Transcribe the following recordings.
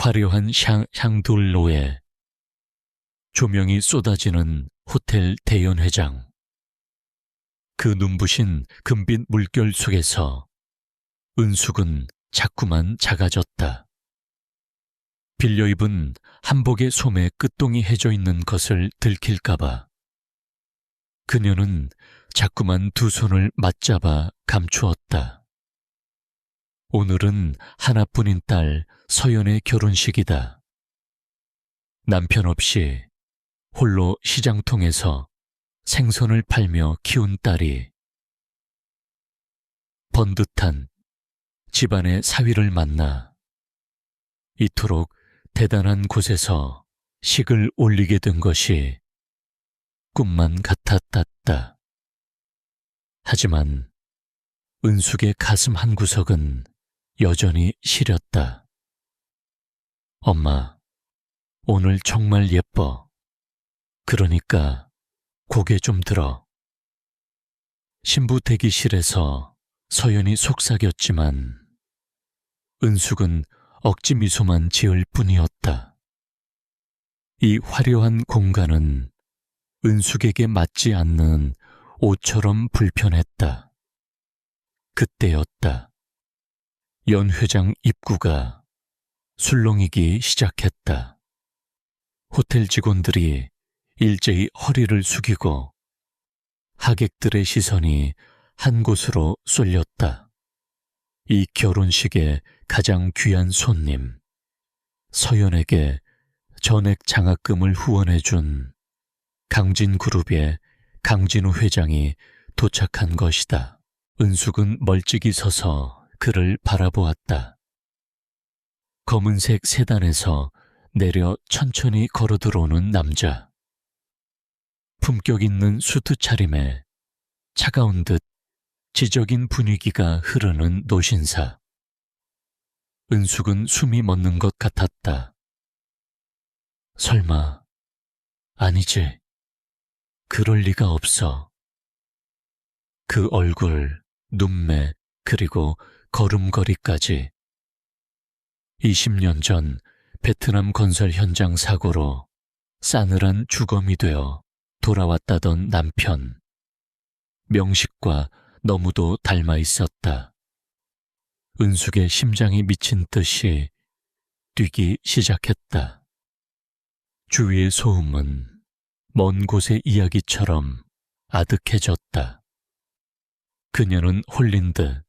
화려한 샹들로에 조명이 쏟아지는 호텔 대연회장. 그 눈부신 금빛 물결 속에서 은숙은 자꾸만 작아졌다. 빌려 입은 한복의 소매 끝동이 해져 있는 것을 들킬까봐 그녀는 자꾸만 두 손을 맞잡아 감추었다. 오늘은 하나뿐인 딸 서연의 결혼식이다. 남편 없이 홀로 시장통에서 생선을 팔며 키운 딸이 번듯한 집안의 사위를 만나 이토록 대단한 곳에서 식을 올리게 된 것이 꿈만 같았다. 하지만 은숙의 가슴 한구석은 여전히 시렸다. 엄마, 오늘 정말 예뻐. 그러니까 고개 좀 들어. 신부 대기실에서 서연이 속삭였지만 은숙은 억지 미소만 지을 뿐이었다. 이 화려한 공간은 은숙에게 맞지 않는 옷처럼 불편했다. 그때였다. 연 회장 입구가 술렁이기 시작했다. 호텔 직원들이 일제히 허리를 숙이고 하객들의 시선이 한 곳으로 쏠렸다. 이 결혼식의 가장 귀한 손님, 서연에게 전액 장학금을 후원해준 강진그룹의 강진우 회장이 도착한 것이다. 은숙은 멀찍이 서서 그를 바라보았다. 검은색 세단에서 내려 천천히 걸어 들어오는 남자. 품격 있는 수트 차림에 차가운 듯 지적인 분위기가 흐르는 노신사. 은숙은 숨이 멎는 것 같았다. 설마, 아니지. 그럴 리가 없어. 그 얼굴, 눈매, 그리고 걸음걸이까지. 20년 전 베트남 건설 현장 사고로 싸늘한 주검이 되어 돌아왔다던 남편. 명식과 너무도 닮아 있었다. 은숙의 심장이 미친 듯이 뛰기 시작했다. 주위의 소음은 먼 곳의 이야기처럼 아득해졌다. 그녀는 홀린 듯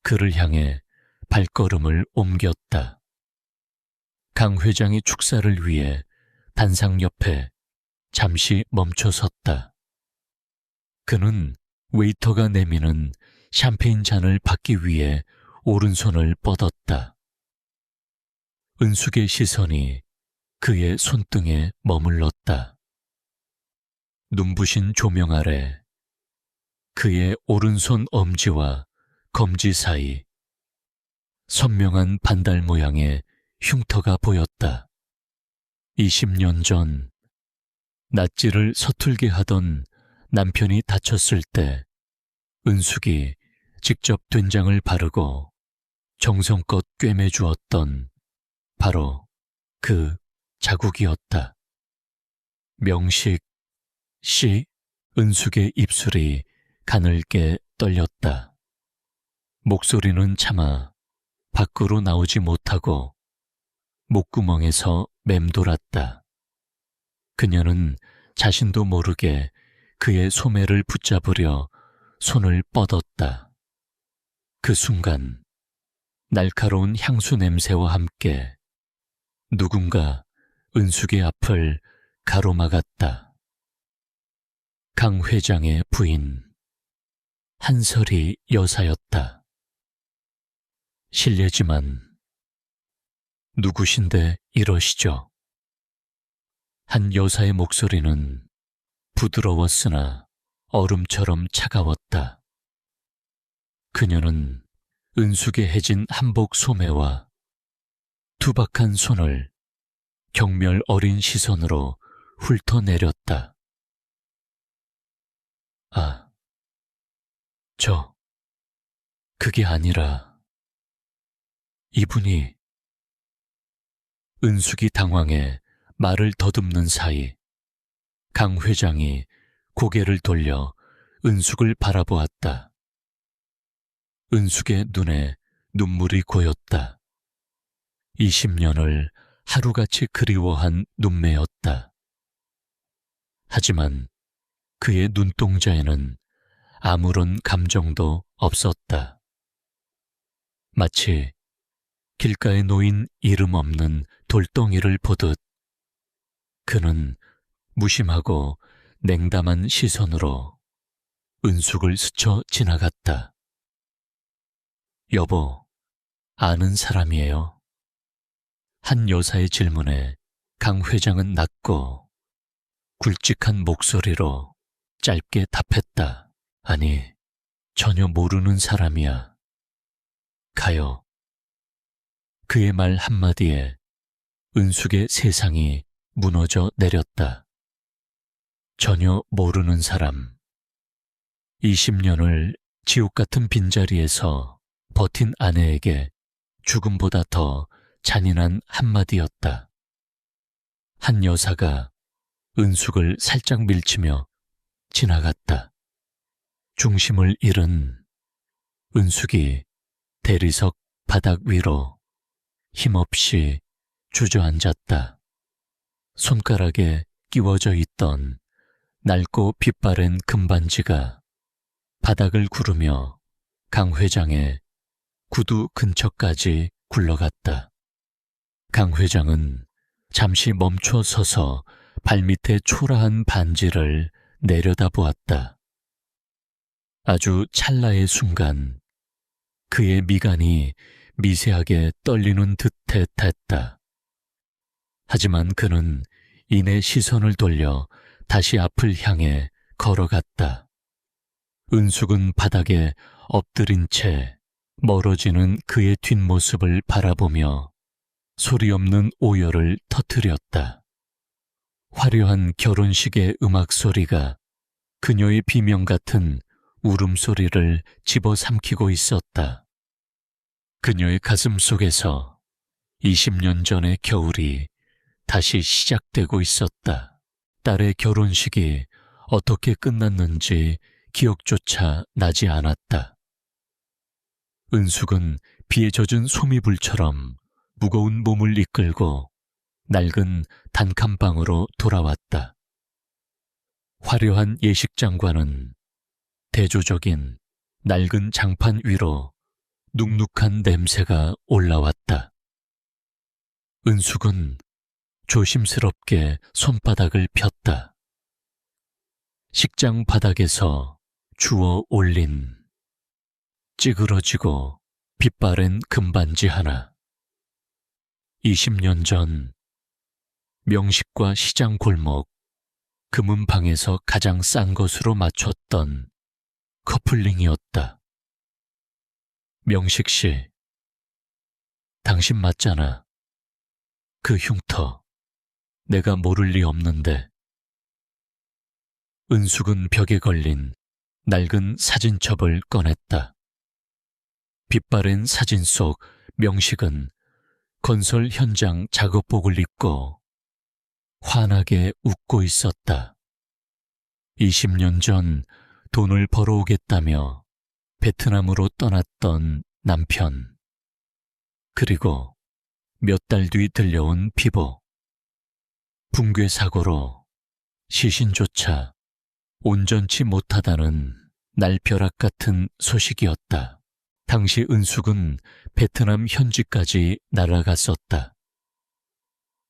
그를 향해 발걸음을 옮겼다. 강 회장의 축사를 위해 단상 옆에 잠시 멈춰섰다. 그는 웨이터가 내미는 샴페인 잔을 받기 위해 오른손을 뻗었다. 은숙의 시선이 그의 손등에 머물렀다. 눈부신 조명 아래 그의 오른손 엄지와 검지 사이 선명한 반달 모양의 흉터가 보였다. 20년 전 낫지를 서툴게 하던 남편이 다쳤을 때 은숙이 직접 된장을 바르고 정성껏 꿰매주었던 바로 그 자국이었다. 명식 씨. 은숙의 입술이 가늘게 떨렸다. 목소리는 차마 밖으로 나오지 못하고 목구멍에서 맴돌았다. 그녀는 자신도 모르게 그의 소매를 붙잡으려 손을 뻗었다. 그 순간 날카로운 향수 냄새와 함께 누군가 은숙의 앞을 가로막았다. 강 회장의 부인 한설이 여사였다. 실례지만 누구신데 이러시죠? 한 여사의 목소리는 부드러웠으나 얼음처럼 차가웠다. 그녀는 은숙의 해진 한복 소매와 투박한 손을 경멸 어린 시선으로 훑어내렸다. 아, 그게 아니라 이분이 은숙이 당황해 말을 더듬는 사이 강 회장이 고개를 돌려 은숙을 바라보았다. 은숙의 눈에 눈물이 고였다. 20년을 하루같이 그리워한 눈매였다. 하지만 그의 눈동자에는 아무런 감정도 없었다. 마치 길가에 놓인 이름 없는 돌덩이를 보듯 그는 무심하고 냉담한 시선으로 은숙을 스쳐 지나갔다. 여보, 아는 사람이에요. 한 여사의 질문에 강 회장은 낮고 굵직한 목소리로 짧게 답했다. 아니, 전혀 모르는 사람이야. 가요. 그의 말 한마디에 은숙의 세상이 무너져 내렸다. 전혀 모르는 사람. 20년을 지옥 같은 빈자리에서 버틴 아내에게 죽음보다 더 잔인한 한마디였다. 한 여사가 은숙을 살짝 밀치며 지나갔다. 중심을 잃은 은숙이 대리석 바닥 위로 힘없이 주저앉았다. 손가락에 끼워져 있던 낡고 빛바랜 금반지가 바닥을 구르며 강 회장의 구두 근처까지 굴러갔다. 강 회장은 잠시 멈춰 서서 발밑에 초라한 반지를 내려다보았다. 아주 찰나의 순간 그의 미간이 미세하게 떨리는 듯했다. 하지만 그는 이내 시선을 돌려 다시 앞을 향해 걸어갔다. 은숙은 바닥에 엎드린 채 멀어지는 그의 뒷모습을 바라보며 소리 없는 오열을 터뜨렸다. 화려한 결혼식의 음악 소리가 그녀의 비명 같은 울음소리를 집어삼키고 있었다. 그녀의 가슴 속에서 20년 전의 겨울이 다시 시작되고 있었다. 딸의 결혼식이 어떻게 끝났는지 기억조차 나지 않았다. 은숙은 비에 젖은 소미불처럼 무거운 몸을 이끌고 낡은 단칸방으로 돌아왔다. 화려한 예식장과는 대조적인 낡은 장판 위로 눅눅한 냄새가 올라왔다. 은숙은 조심스럽게 손바닥을 폈다. 식장 바닥에서 주워 올린 찌그러지고 빛바랜 금반지 하나. 20년 전 명식과 시장 골목 금은방에서 가장 싼 것으로 맞췄던 커플링이었다. 명식 씨, 당신 맞잖아. 그 흉터 내가 모를 리 없는데. 은숙은 벽에 걸린 낡은 사진첩을 꺼냈다. 빛바랜 사진 속 명식은 건설 현장 작업복을 입고 환하게 웃고 있었다. 20년 전 돈을 벌어오겠다며 베트남으로 떠났던 남편, 그리고 몇 달 뒤 들려온 비보. 붕괴 사고로 시신조차 온전치 못하다는 날벼락 같은 소식이었다. 당시 은숙은 베트남 현지까지 날아갔었다.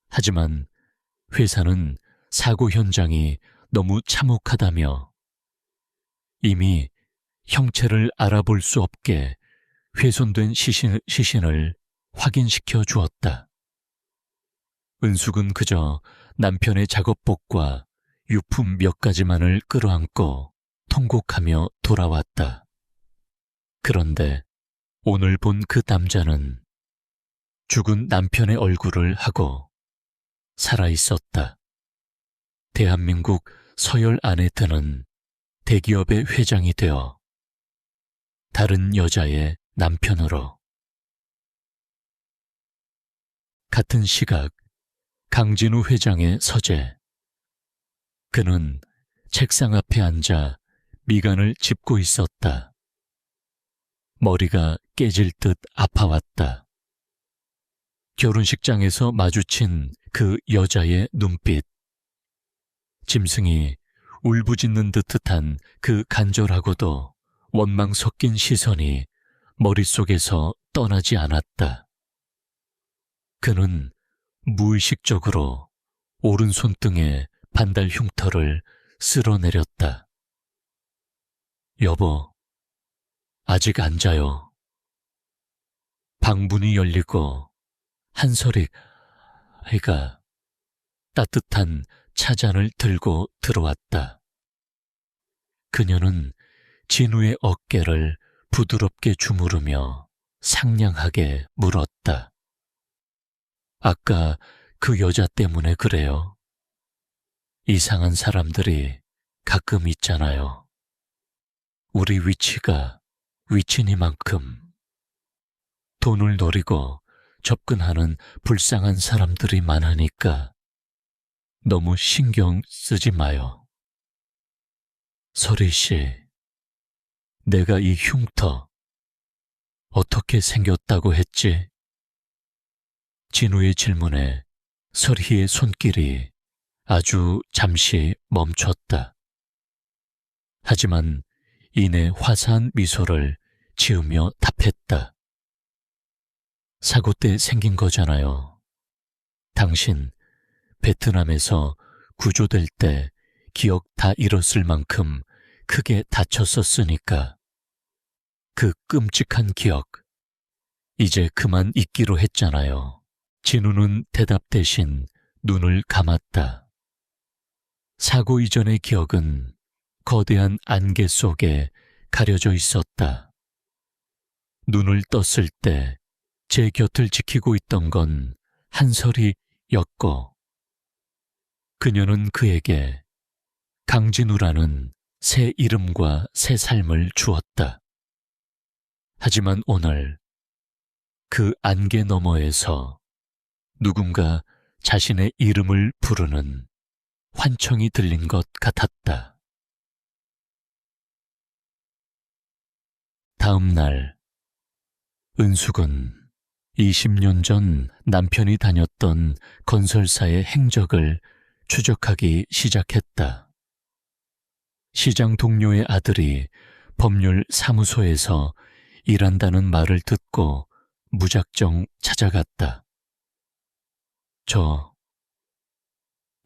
하지만 회사는 사고 현장이 너무 참혹하다며 이미 형체를 알아볼 수 없게 훼손된 시신을 확인시켜 주었다. 은숙은 그저 남편의 작업복과 유품 몇 가지만을 끌어안고 통곡하며 돌아왔다. 그런데 오늘 본 그 남자는 죽은 남편의 얼굴을 하고 살아있었다. 대한민국 서열 안에 드는 대기업의 회장이 되어 다른 여자의 남편으로. 같은 시각 강진우 회장의 서재. 그는 책상 앞에 앉아 미간을 짚고 있었다. 머리가 깨질 듯 아파왔다. 결혼식장에서 마주친 그 여자의 눈빛. 짐승이 울부짖는 듯한 그 간절하고도 원망 섞인 시선이 머릿속에서 떠나지 않았다. 그는 무의식적으로 오른손등에 반달 흉터를 쓸어내렸다. 여보, 아직 안 자요. 방문이 열리고 한설익 아이가 따뜻한 차잔을 들고 들어왔다. 그녀는 진우의 어깨를 부드럽게 주무르며 상냥하게 물었다. 아까 그 여자 때문에 그래요. 이상한 사람들이 가끔 있잖아요. 우리 위치가 위치니만큼 돈을 노리고 접근하는 불쌍한 사람들이 많으니까 너무 신경 쓰지 마요. 설희 씨, 내가 이 흉터 어떻게 생겼다고 했지? 진우의 질문에 설희의 손길이 아주 잠시 멈췄다. 하지만 이내 화사한 미소를 지으며 답했다. 사고 때 생긴 거잖아요. 당신 베트남에서 구조될 때 기억 다 잃었을 만큼 크게 다쳤었으니까. 그 끔찍한 기억, 이제 그만 잊기로 했잖아요. 진우는 대답 대신 눈을 감았다. 사고 이전의 기억은 거대한 안개 속에 가려져 있었다. 눈을 떴을 때 제 곁을 지키고 있던 건 한설이였고, 그녀는 그에게 강진우라는 새 이름과 새 삶을 주었다. 하지만 오늘 그 안개 너머에서 누군가 자신의 이름을 부르는 환청이 들린 것 같았다. 다음 날, 은숙은 20년 전 남편이 다녔던 건설사의 행적을 추적하기 시작했다. 시장 동료의 아들이 법률 사무소에서 일한다는 말을 듣고 무작정 찾아갔다. 저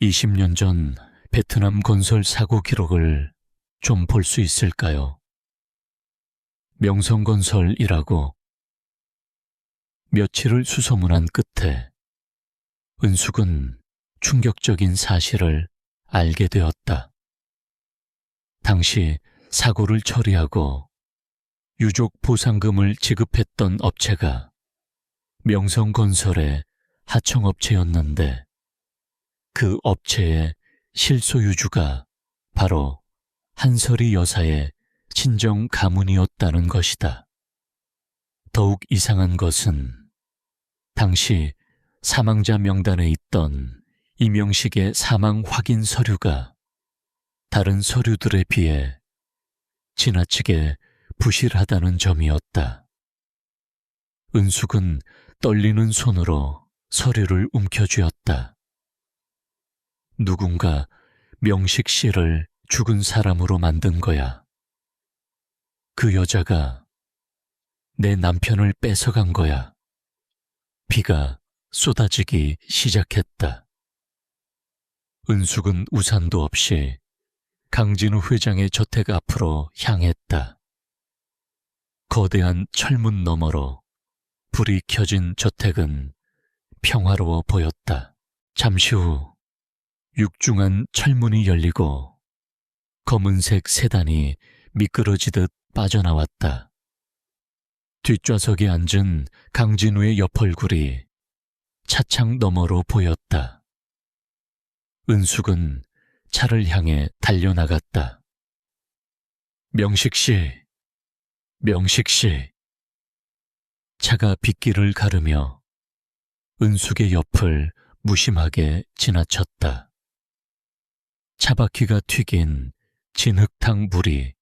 20년 전 베트남 건설 사고 기록을 좀 볼 수 있을까요? 명성건설이라고. 며칠을 수소문한 끝에 은숙은 충격적인 사실을 알게 되었다. 당시 사고를 처리하고 유족 보상금을 지급했던 업체가 명성건설의 하청업체였는데 그 업체의 실소유주가 바로 한설희 여사의 친정 가문이었다는 것이다. 더욱 이상한 것은 당시 사망자 명단에 있던 이명식의 사망 확인 서류가 다른 서류들에 비해 지나치게 부실하다는 점이었다. 은숙은 떨리는 손으로 서류를 움켜쥐었다. 누군가 명식 씨를 죽은 사람으로 만든 거야. 그 여자가 내 남편을 뺏어간 거야. 비가 쏟아지기 시작했다. 은숙은 우산도 없이 강진우 회장의 저택 앞으로 향했다. 거대한 철문 너머로 불이 켜진 저택은 평화로워 보였다. 잠시 후 육중한 철문이 열리고 검은색 세단이 미끄러지듯 빠져나왔다. 뒷좌석에 앉은 강진우의 옆 얼굴이 차창 너머로 보였다. 은숙은 차를 향해 달려나갔다. 명식 씨, 명식 씨. 차가 빗길을 가르며 은숙의 옆을 무심하게 지나쳤다. 차바퀴가 튀긴 진흙탕 물이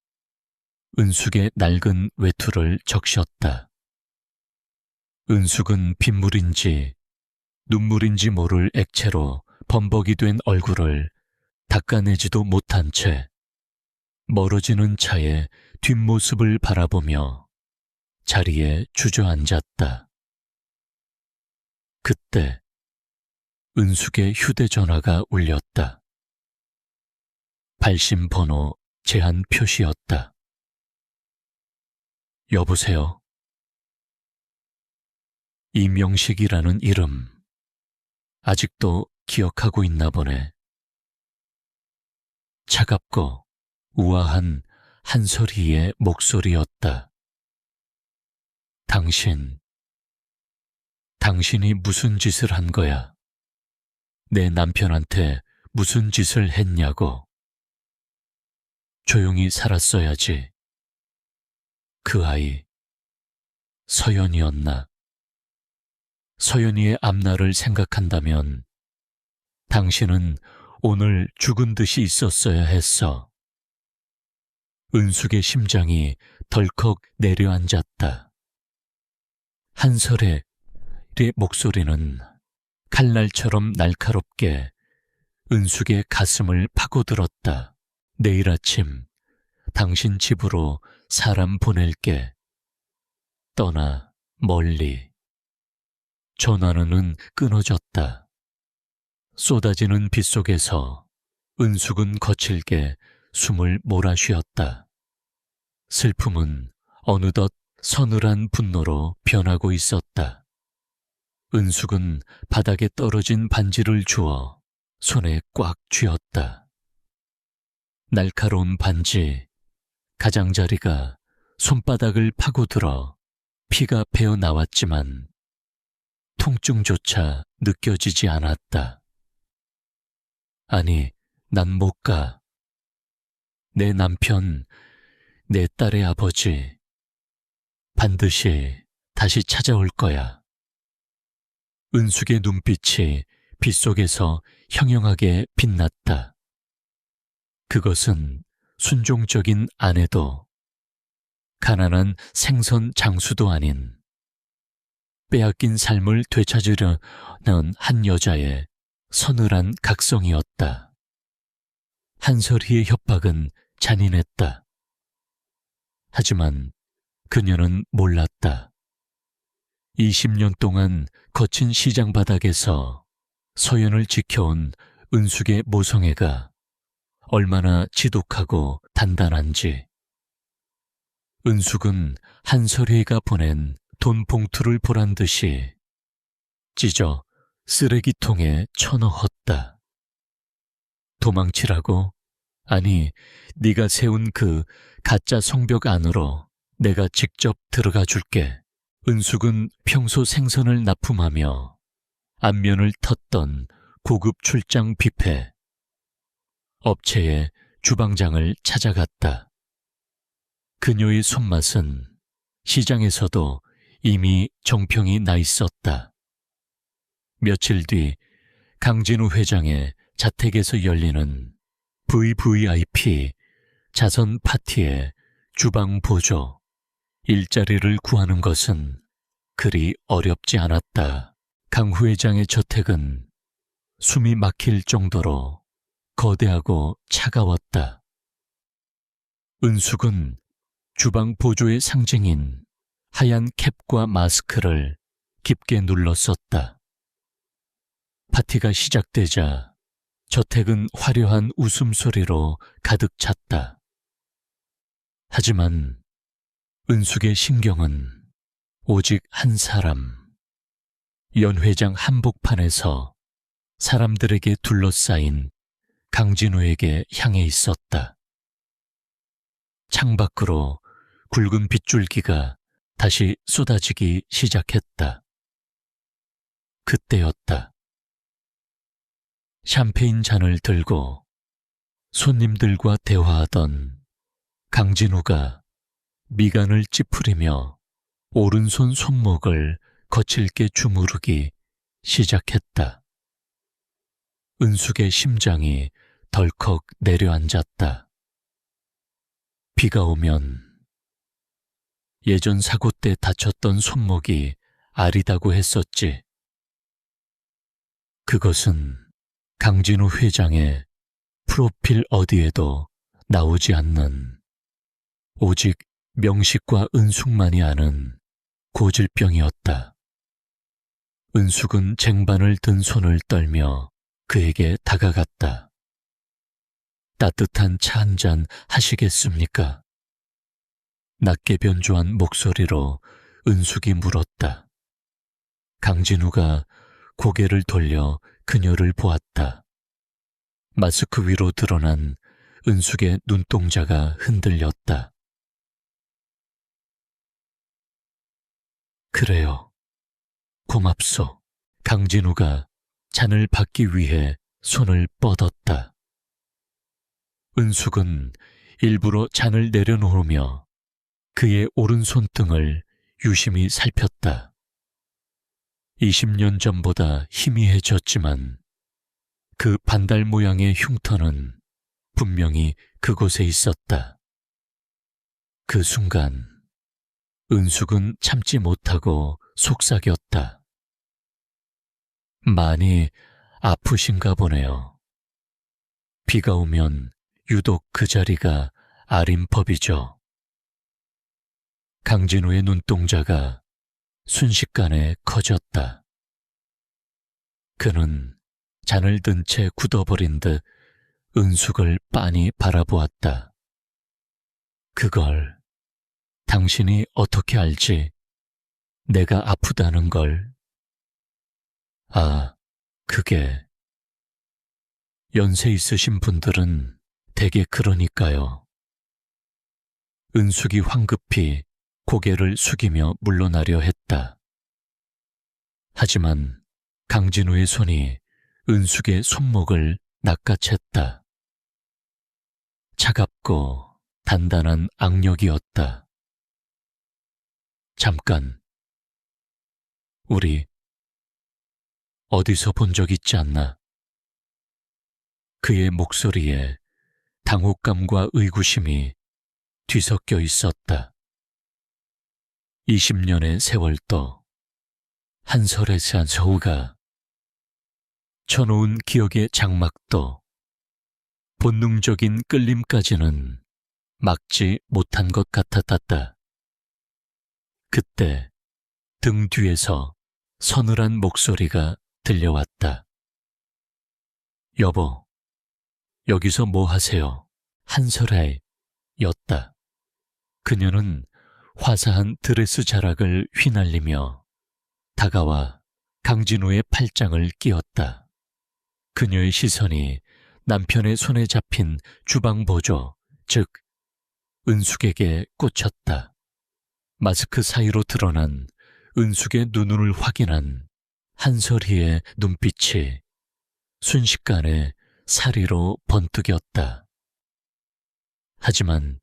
은숙의 낡은 외투를 적셨다. 은숙은 빗물인지 눈물인지 모를 액체로 범벅이 된 얼굴을 닦아내지도 못한 채 멀어지는 차의 뒷모습을 바라보며 자리에 주저앉았다. 그때 은숙의 휴대전화가 울렸다. 발신 번호 제한 표시였다. 여보세요? 이명식이라는 이름 아직도 기억하고 있나 보네. 차갑고 우아한 한솔이의 목소리였다. 당신이 무슨 짓을 한 거야? 내 남편한테 무슨 짓을 했냐고. 조용히 살았어야지. 그 아이, 서연이었나? 서연이의 앞날을 생각한다면 당신은 오늘 죽은 듯이 있었어야 했어. 은숙의 심장이 덜컥 내려앉았다. 한설의 목소리는 칼날처럼 날카롭게 은숙의 가슴을 파고들었다. 내일 아침 당신 집으로 사람 보낼게. 떠나 멀리. 전화는 끊어졌다. 쏟아지는 빗속에서 은숙은 거칠게 숨을 몰아쉬었다. 슬픔은 어느덧 서늘한 분노로 변하고 있었다. 은숙은 바닥에 떨어진 반지를 주워 손에 꽉 쥐었다. 날카로운 반지, 가장자리가 손바닥을 파고들어 피가 배어 나왔지만 통증조차 느껴지지 않았다. 아니, 난 못 가. 내 남편, 내 딸의 아버지, 반드시 다시 찾아올 거야. 은숙의 눈빛이 빗속에서 형형하게 빛났다. 그것은 순종적인 아내도 가난한 생선 장수도 아닌 빼앗긴 삶을 되찾으려는 한 여자의 서늘한 각성이었다. 한설이의 협박은 잔인했다. 하지만 그녀는 몰랐다. 20년 동안 거친 시장 바닥에서 서연을 지켜온 은숙의 모성애가 얼마나 지독하고 단단한지. 은숙은 한설이가 보낸 돈 봉투를 보란 듯이 찢어 쓰레기통에 쳐넣었다. 도망치라고? 아니, 네가 세운 그 가짜 성벽 안으로 내가 직접 들어가 줄게. 은숙은 평소 생선을 납품하며 안면을 텄던 고급 출장 뷔페 업체의 주방장을 찾아갔다. 그녀의 손맛은 시장에서도 이미 정평이 나 있었다. 며칠 뒤 강진우 회장의 자택에서 열리는 VVIP 자선 파티의 주방 보조, 일자리를 구하는 것은 그리 어렵지 않았다. 강 회장의 저택은 숨이 막힐 정도로 거대하고 차가웠다. 은숙은 주방 보조의 상징인 하얀 캡과 마스크를 깊게 눌렀었다. 파티가 시작되자 저택은 화려한 웃음소리로 가득 찼다. 하지만 은숙의 신경은 오직 한 사람, 연 회장 한복판에서 사람들에게 둘러싸인 강진우에게 향해 있었다. 창밖으로 굵은 빗줄기가 다시 쏟아지기 시작했다. 그때였다. 샴페인 잔을 들고 손님들과 대화하던 강진우가 미간을 찌푸리며 오른손 손목을 거칠게 주무르기 시작했다. 은숙의 심장이 덜컥 내려앉았다. 비가 오면 예전 사고 때 다쳤던 손목이 아리다고 했었지. 그것은 강진우 회장의 프로필 어디에도 나오지 않는 오직 명식과 은숙만이 아는 고질병이었다. 은숙은 쟁반을 든 손을 떨며 그에게 다가갔다. 따뜻한 차 한 잔 하시겠습니까? 낮게 변조한 목소리로 은숙이 물었다. 강진우가 고개를 돌려 그녀를 보았다. 마스크 위로 드러난 은숙의 눈동자가 흔들렸다. 그래요. 고맙소. 강진우가 잔을 받기 위해 손을 뻗었다. 은숙은 일부러 잔을 내려놓으며 그의 오른손등을 유심히 살폈다. 20년 전보다 희미해졌지만 그 반달 모양의 흉터는 분명히 그곳에 있었다. 그 순간 은숙은 참지 못하고 속삭였다. 많이 아프신가 보네요. 비가 오면 유독 그 자리가 아린 법이죠. 강진우의 눈동자가 순식간에 커졌다. 그는 잔을 든 채 굳어버린 듯 은숙을 빤히 바라보았다. 그걸 당신이 어떻게 알지? 내가 아프다는 걸. 아, 그게 연세 있으신 분들은 대개 그러니까요. 은숙이 황급히 고개를 숙이며 물러나려 했다. 하지만 강진우의 손이 은숙의 손목을 낚아챘다. 차갑고 단단한 악력이었다. 잠깐, 우리 어디서 본 적 있지 않나? 그의 목소리에 당혹감과 의구심이 뒤섞여 있었다. 20년의 세월도 한설의 산서우가 쳐놓은 기억의 장막도 본능적인 끌림까지는 막지 못한 것 같았다. 그때 등 뒤에서 서늘한 목소리가 들려왔다. 여보, 여기서 뭐 하세요? 한설아의 였다. 그녀는 화사한 드레스 자락을 휘날리며 다가와 강진우의 팔짱을 끼웠다. 그녀의 시선이 남편의 손에 잡힌 주방 보조, 즉 은숙에게 꽂혔다. 마스크 사이로 드러난 은숙의 눈을 확인한 한설이의 눈빛이 순식간에 사리로 번뜩였다. 하지만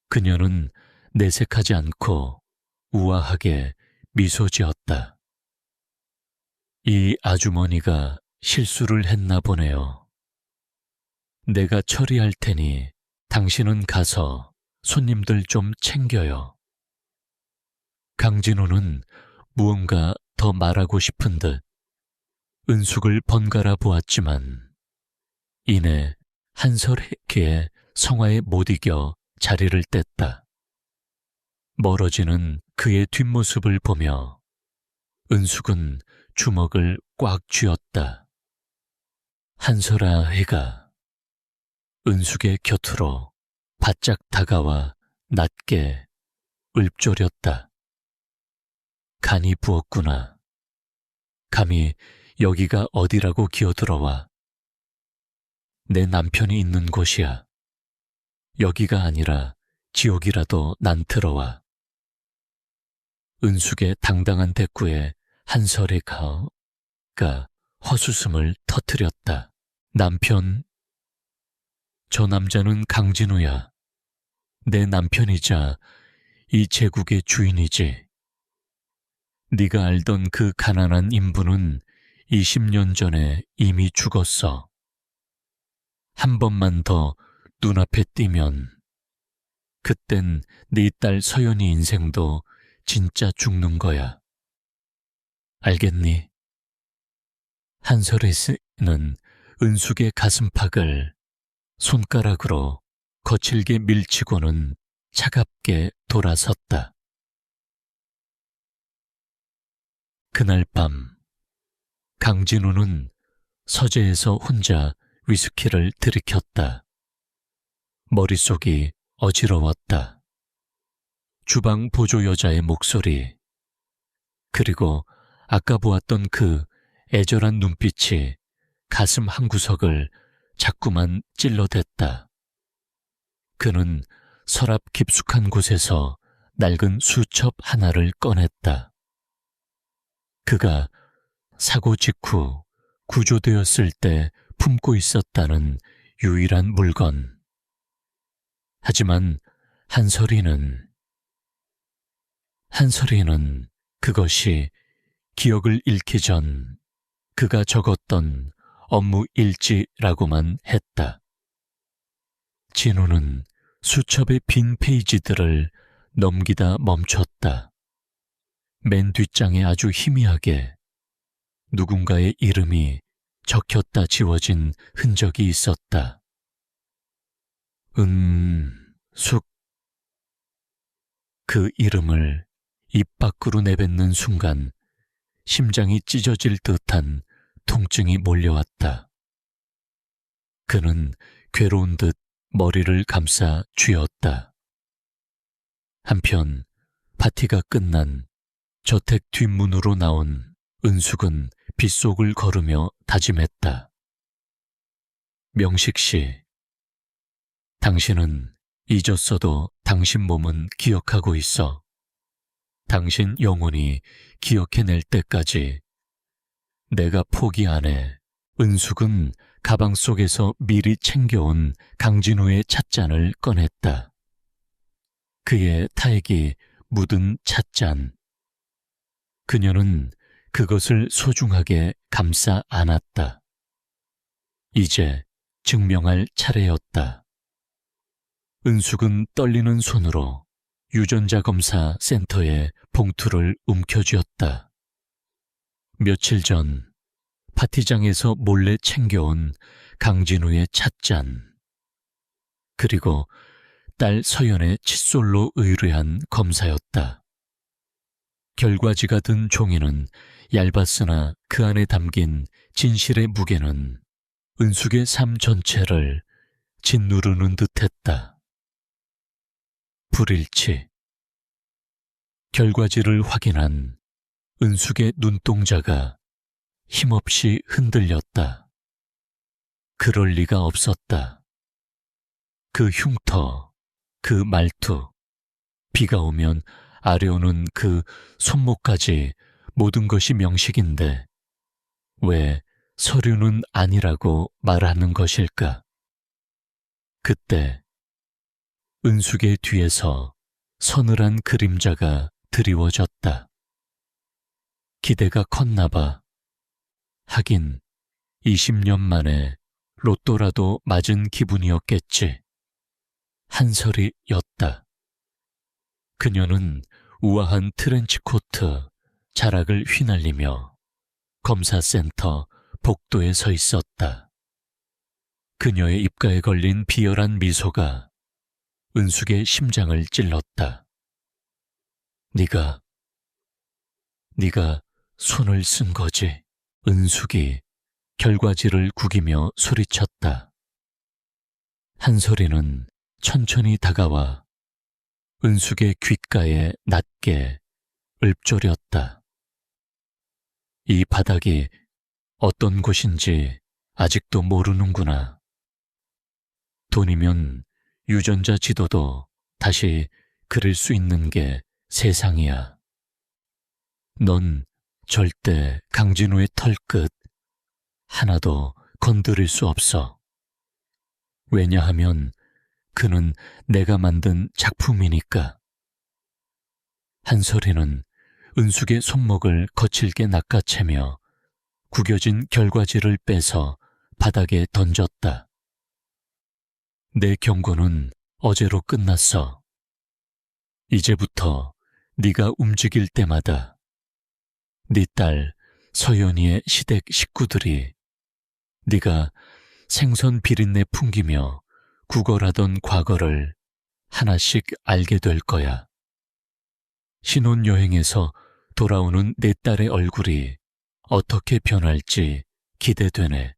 그녀는 내색하지 않고 우아하게 미소 지었다. 이 아주머니가 실수를 했나 보네요. 내가 처리할 테니 당신은 가서 손님들 좀 챙겨요. 강진우는 무언가 더 말하고 싶은 듯 은숙을 번갈아 보았지만 이내 한설에게 성화에 못 이겨 자리를 뗐다. 멀어지는 그의 뒷모습을 보며 은숙은 주먹을 꽉 쥐었다. 한설아 해가 은숙의 곁으로 바짝 다가와 낮게 읊조렸다. 간이 부었구나. 감히 여기가 어디라고 기어들어와. 내 남편이 있는 곳이야. 여기가 아니라 지옥이라도 난 들어와. 은숙의 당당한 대꾸에 한설의 가가 헛웃음을 터뜨렸다. 남편? 저 남자는 강진우야. 내 남편이자 이 제국의 주인이지. 네가 알던 그 가난한 인부는 20년 전에 이미 죽었어. 한 번만 더 눈앞에 띄면 그땐 네 딸 서연이 인생도 진짜 죽는 거야. 알겠니? 한설의 씨는 은숙의 가슴팍을 손가락으로 거칠게 밀치고는 차갑게 돌아섰다. 그날 밤 강진우는 서재에서 혼자 위스키를 들이켰다. 머릿속이 어지러웠다. 주방 보조 여자의 목소리, 그리고 아까 보았던 그 애절한 눈빛이 가슴 한구석을 자꾸만 찔러댔다. 그는 서랍 깊숙한 곳에서 낡은 수첩 하나를 꺼냈다. 그가 사고 직후 구조되었을 때 품고 있었다는 유일한 물건. 하지만 한설이는 그것이 기억을 잃기 전 그가 적었던 업무 일지라고만 했다. 진우는 수첩의 빈 페이지들을 넘기다 멈췄다. 맨 뒷장에 아주 희미하게 누군가의 이름이 적혔다 지워진 흔적이 있었다. 은숙. 그 이름을 입 밖으로 내뱉는 순간 심장이 찢어질 듯한 통증이 몰려왔다. 그는 괴로운 듯 머리를 감싸 쥐었다. 한편 파티가 끝난 저택 뒷문으로 나온 은숙은 빗속을 걸으며 다짐했다. 명식 씨, 당신은 잊었어도 당신 몸은 기억하고 있어. 당신 영혼이 기억해낼 때까지 내가 포기 안 해. 은숙은 가방 속에서 미리 챙겨온 강진우의 찻잔을 꺼냈다. 그의 타액이 묻은 찻잔. 그녀는 그것을 소중하게 감싸 안았다. 이제 증명할 차례였다. 은숙은 떨리는 손으로 유전자 검사 센터에 봉투를 움켜쥐었다. 며칠 전 파티장에서 몰래 챙겨온 강진우의 찻잔, 그리고 딸 서연의 칫솔로 의뢰한 검사였다. 결과지가 든 종이는 얇았으나 그 안에 담긴 진실의 무게는 은숙의 삶 전체를 짓누르는 듯했다. 불일치. 결과지를 확인한 은숙의 눈동자가 힘없이 흔들렸다. 그럴 리가 없었다. 그 흉터, 그 말투, 비가 오면 아려오는 그 손목까지 모든 것이 명식인데 왜 서류는 아니라고 말하는 것일까? 그때 은숙의 뒤에서 서늘한 그림자가 드리워졌다. 기대가 컸나 봐. 하긴 20년 만에 로또라도 맞은 기분이었겠지. 한설이였다. 그녀는 우아한 트렌치코트, 자락을 휘날리며 검사센터 복도에 서 있었다. 그녀의 입가에 걸린 비열한 미소가 은숙의 심장을 찔렀다. 네가 손을 쓴 거지. 은숙이 결과지를 구기며 소리쳤다. 한설이는 천천히 다가와 은숙의 귓가에 낮게 읊조렸다. 이 바닥이 어떤 곳인지 아직도 모르는구나. 돈이면 유전자 지도도 다시 그릴 수 있는 게 세상이야. 넌 절대 강진우의 털끝 하나도 건드릴 수 없어. 왜냐하면 그는 내가 만든 작품이니까. 한설이는 은숙의 손목을 거칠게 낚아채며 구겨진 결과지를 빼서 바닥에 던졌다. 내 경고는 어제로 끝났어. 이제부터 네가 움직일 때마다 네 딸 서연이의 시댁 식구들이 네가 생선 비린내 풍기며 구걸하던 과거를 하나씩 알게 될 거야. 신혼여행에서 돌아오는 내 딸의 얼굴이 어떻게 변할지 기대되네.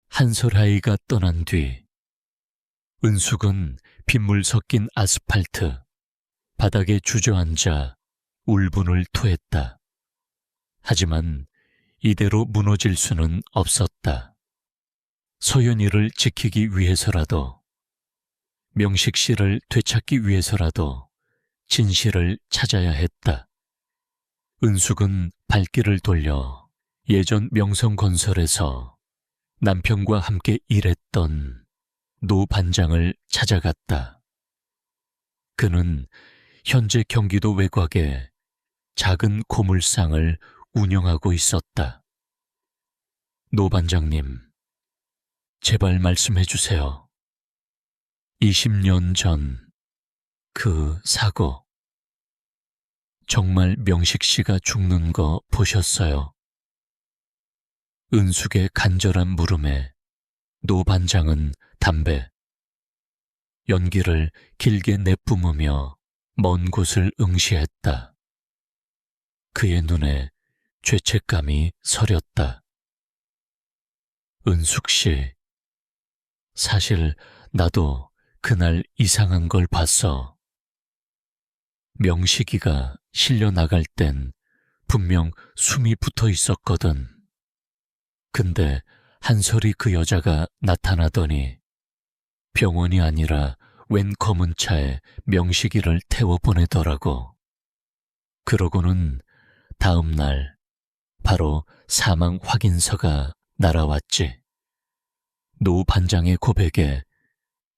한솔아이가 떠난 뒤 은숙은 빗물 섞인 아스팔트 바닥에 주저앉아 울분을 토했다. 하지만 이대로 무너질 수는 없었다. 서연이를 지키기 위해서라도, 명식 씨를 되찾기 위해서라도 진실을 찾아야 했다. 은숙은 발길을 돌려 예전 명성건설에서 남편과 함께 일했던 노 반장을 찾아갔다. 그는 현재 경기도 외곽에 작은 고물상을 운영하고 있었다. 노 반장님, 제발 말씀해 주세요. 20년 전 그 사고, 정말 명식 씨가 죽는 거 보셨어요? 은숙의 간절한 물음에 노 반장은 담배, 연기를 길게 내뿜으며 먼 곳을 응시했다. 그의 눈에 죄책감이 서렸다. 은숙 씨, 사실 나도 그날 이상한 걸 봤어. 명식이가 실려 나갈 땐 분명 숨이 붙어 있었거든. 근데 한솔이 그 여자가 나타나더니 병원이 아니라 웬 검은 차에 명식이를 태워 보내더라고. 그러고는 다음 날 바로 사망 확인서가 날아왔지. 노 반장의 고백에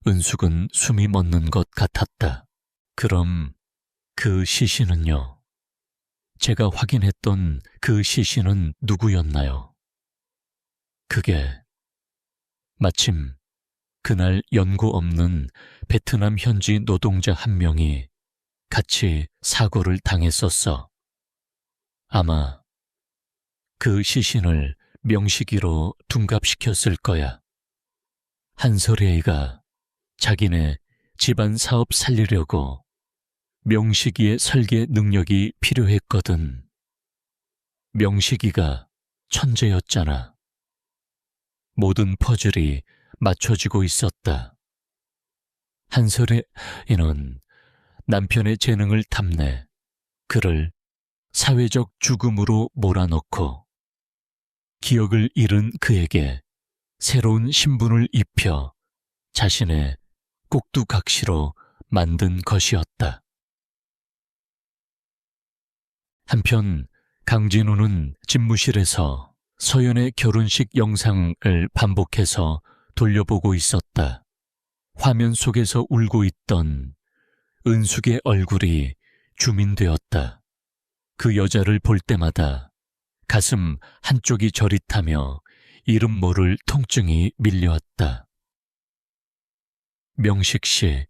은숙은 숨이 멎는 것 같았다. 그럼 그 시신은요? 제가 확인했던 그 시신은 누구였나요? 그게 마침 그날 연고 없는 베트남 현지 노동자 한 명이 같이 사고를 당했었어. 아마 그 시신을 명식이로 둔갑시켰을 거야. 한솔이가 자기네 집안 사업 살리려고 명식이의 설계 능력이 필요했거든. 명식이가 천재였잖아. 모든 퍼즐이 맞춰지고 있었다. 한솔이는 남편의 재능을 탐내 그를 사회적 죽음으로 몰아넣고 기억을 잃은 그에게 새로운 신분을 입혀 자신의 꼭두각시로 만든 것이었다. 한편 강진우는 집무실에서 서연의 결혼식 영상을 반복해서 돌려보고 있었다. 화면 속에서 울고 있던 은숙의 얼굴이 주민되었다. 그 여자를 볼 때마다 가슴 한쪽이 저릿하며 이름 모를 통증이 밀려왔다. 명식 씨,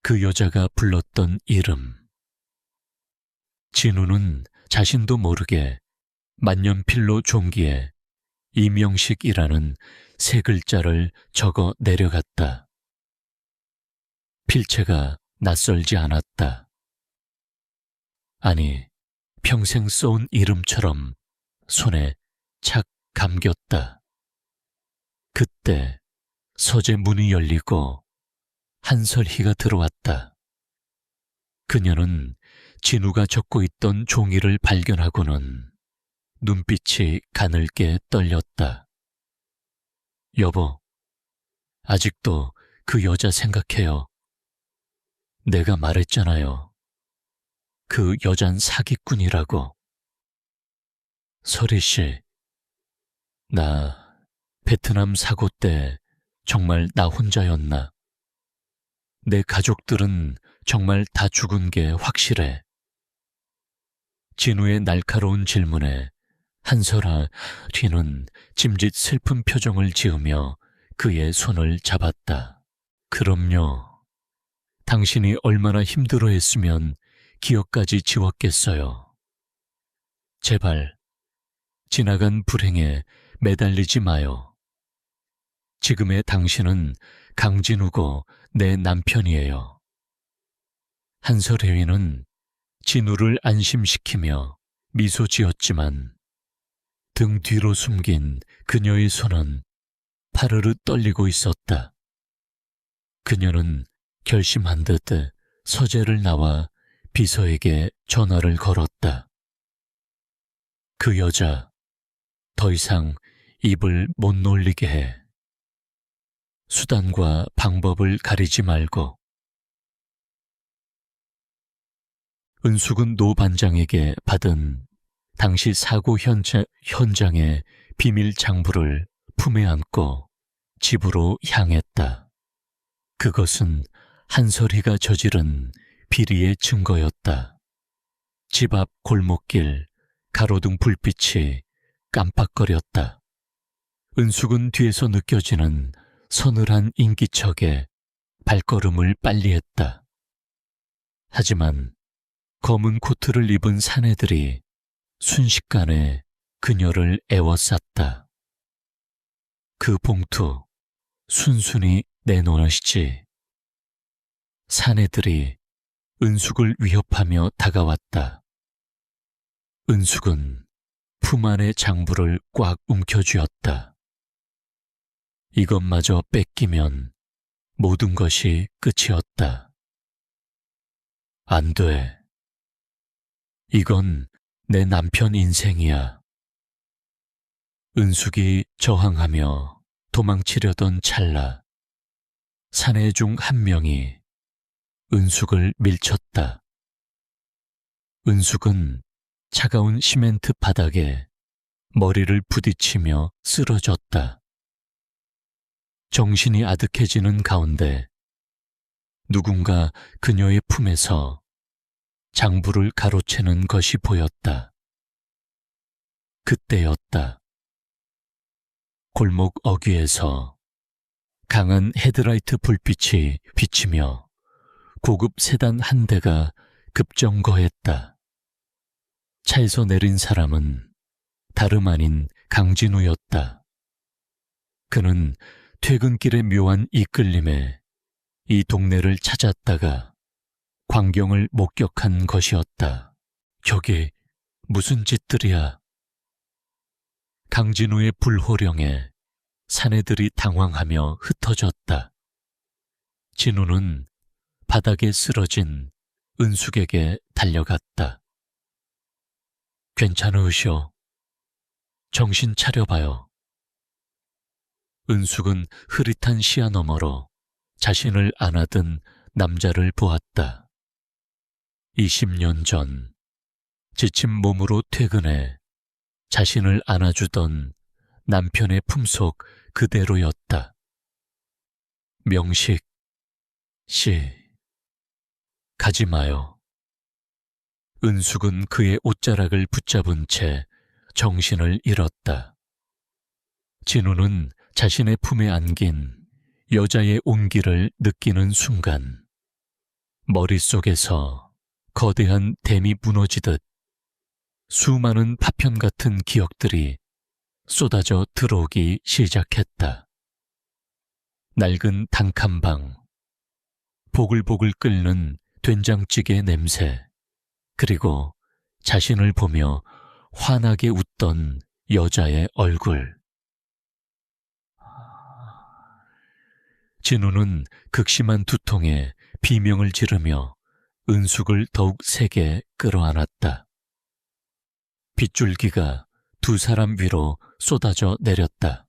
그 여자가 불렀던 이름. 진우는 자신도 모르게 만년필로 종기에 이명식이라는 세 글자를 적어 내려갔다. 필체가 낯설지 않았다. 아니, 평생 써온 이름처럼 손에 착 감겼다. 그때 서재 문이 열리고 한설희가 들어왔다. 그녀는 진우가 적고 있던 종이를 발견하고는 눈빛이 가늘게 떨렸다. 여보, 아직도 그 여자 생각해요. 내가 말했잖아요. 그 여잔 사기꾼이라고. 설희씨, 나 베트남 사고 때 정말 나 혼자였나? 내 가족들은 정말 다 죽은 게 확실해. 진우의 날카로운 질문에 한설아 뒤는 짐짓 슬픈 표정을 지으며 그의 손을 잡았다. 그럼요. 당신이 얼마나 힘들어했으면 기억까지 지웠겠어요. 제발 지나간 불행에 매달리지 마요. 지금의 당신은 강진우고 내 남편이에요. 한설혜위는 진우를 안심시키며 미소 지었지만 등 뒤로 숨긴 그녀의 손은 파르르 떨리고 있었다. 그녀는 결심한 듯 서재를 나와 비서에게 전화를 걸었다. 그 여자, 더 이상 입을 못 놀리게 해. 수단과 방법을 가리지 말고. 은숙은 노 반장에게 받은 당시 사고 현장의 비밀 장부를 품에 안고 집으로 향했다. 그것은 한설이가 저지른 비리의 증거였다. 집 앞 골목길 가로등 불빛이 깜빡거렸다. 은숙은 뒤에서 느껴지는 서늘한 인기척에 발걸음을 빨리 했다. 하지만 검은 코트를 입은 사내들이 순식간에 그녀를 에워쌌다. 그 봉투 순순히 내놓으시지. 사내들이 은숙을 위협하며 다가왔다. 은숙은 품 안의 장부를 꽉 움켜쥐었다. 이것마저 뺏기면 모든 것이 끝이었다. 안 돼. 이건 내 남편 인생이야. 은숙이 저항하며 도망치려던 찰나 사내 중 한 명이 은숙을 밀쳤다. 은숙은 차가운 시멘트 바닥에 머리를 부딪히며 쓰러졌다. 정신이 아득해지는 가운데 누군가 그녀의 품에서 장부를 가로채는 것이 보였다. 그때였다. 골목 어귀에서 강한 헤드라이트 불빛이 비치며 고급 세단 한 대가 급정거했다. 차에서 내린 사람은 다름 아닌 강진우였다. 그는 퇴근길의 묘한 이끌림에 이 동네를 찾았다가 광경을 목격한 것이었다. 저게 무슨 짓들이야. 강진우의 불호령에 사내들이 당황하며 흩어졌다. 진우는 바닥에 쓰러진 은숙에게 달려갔다. 괜찮으시오. 정신 차려봐요. 은숙은 흐릿한 시야 너머로 자신을 안아든 남자를 보았다. 20년 전 지친 몸으로 퇴근해 자신을 안아주던 남편의 품속 그대로였다. 명식 씨, 가지 마요. 은숙은 그의 옷자락을 붙잡은 채 정신을 잃었다. 진우는 자신의 품에 안긴 여자의 온기를 느끼는 순간 머릿속에서 거대한 댐이 무너지듯 수많은 파편 같은 기억들이 쏟아져 들어오기 시작했다. 낡은 단칸방, 보글보글 끓는 된장찌개 냄새, 그리고 자신을 보며 환하게 웃던 여자의 얼굴. 진우는 극심한 두통에 비명을 지르며 은숙을 더욱 세게 끌어안았다. 빗줄기가 두 사람 위로 쏟아져 내렸다.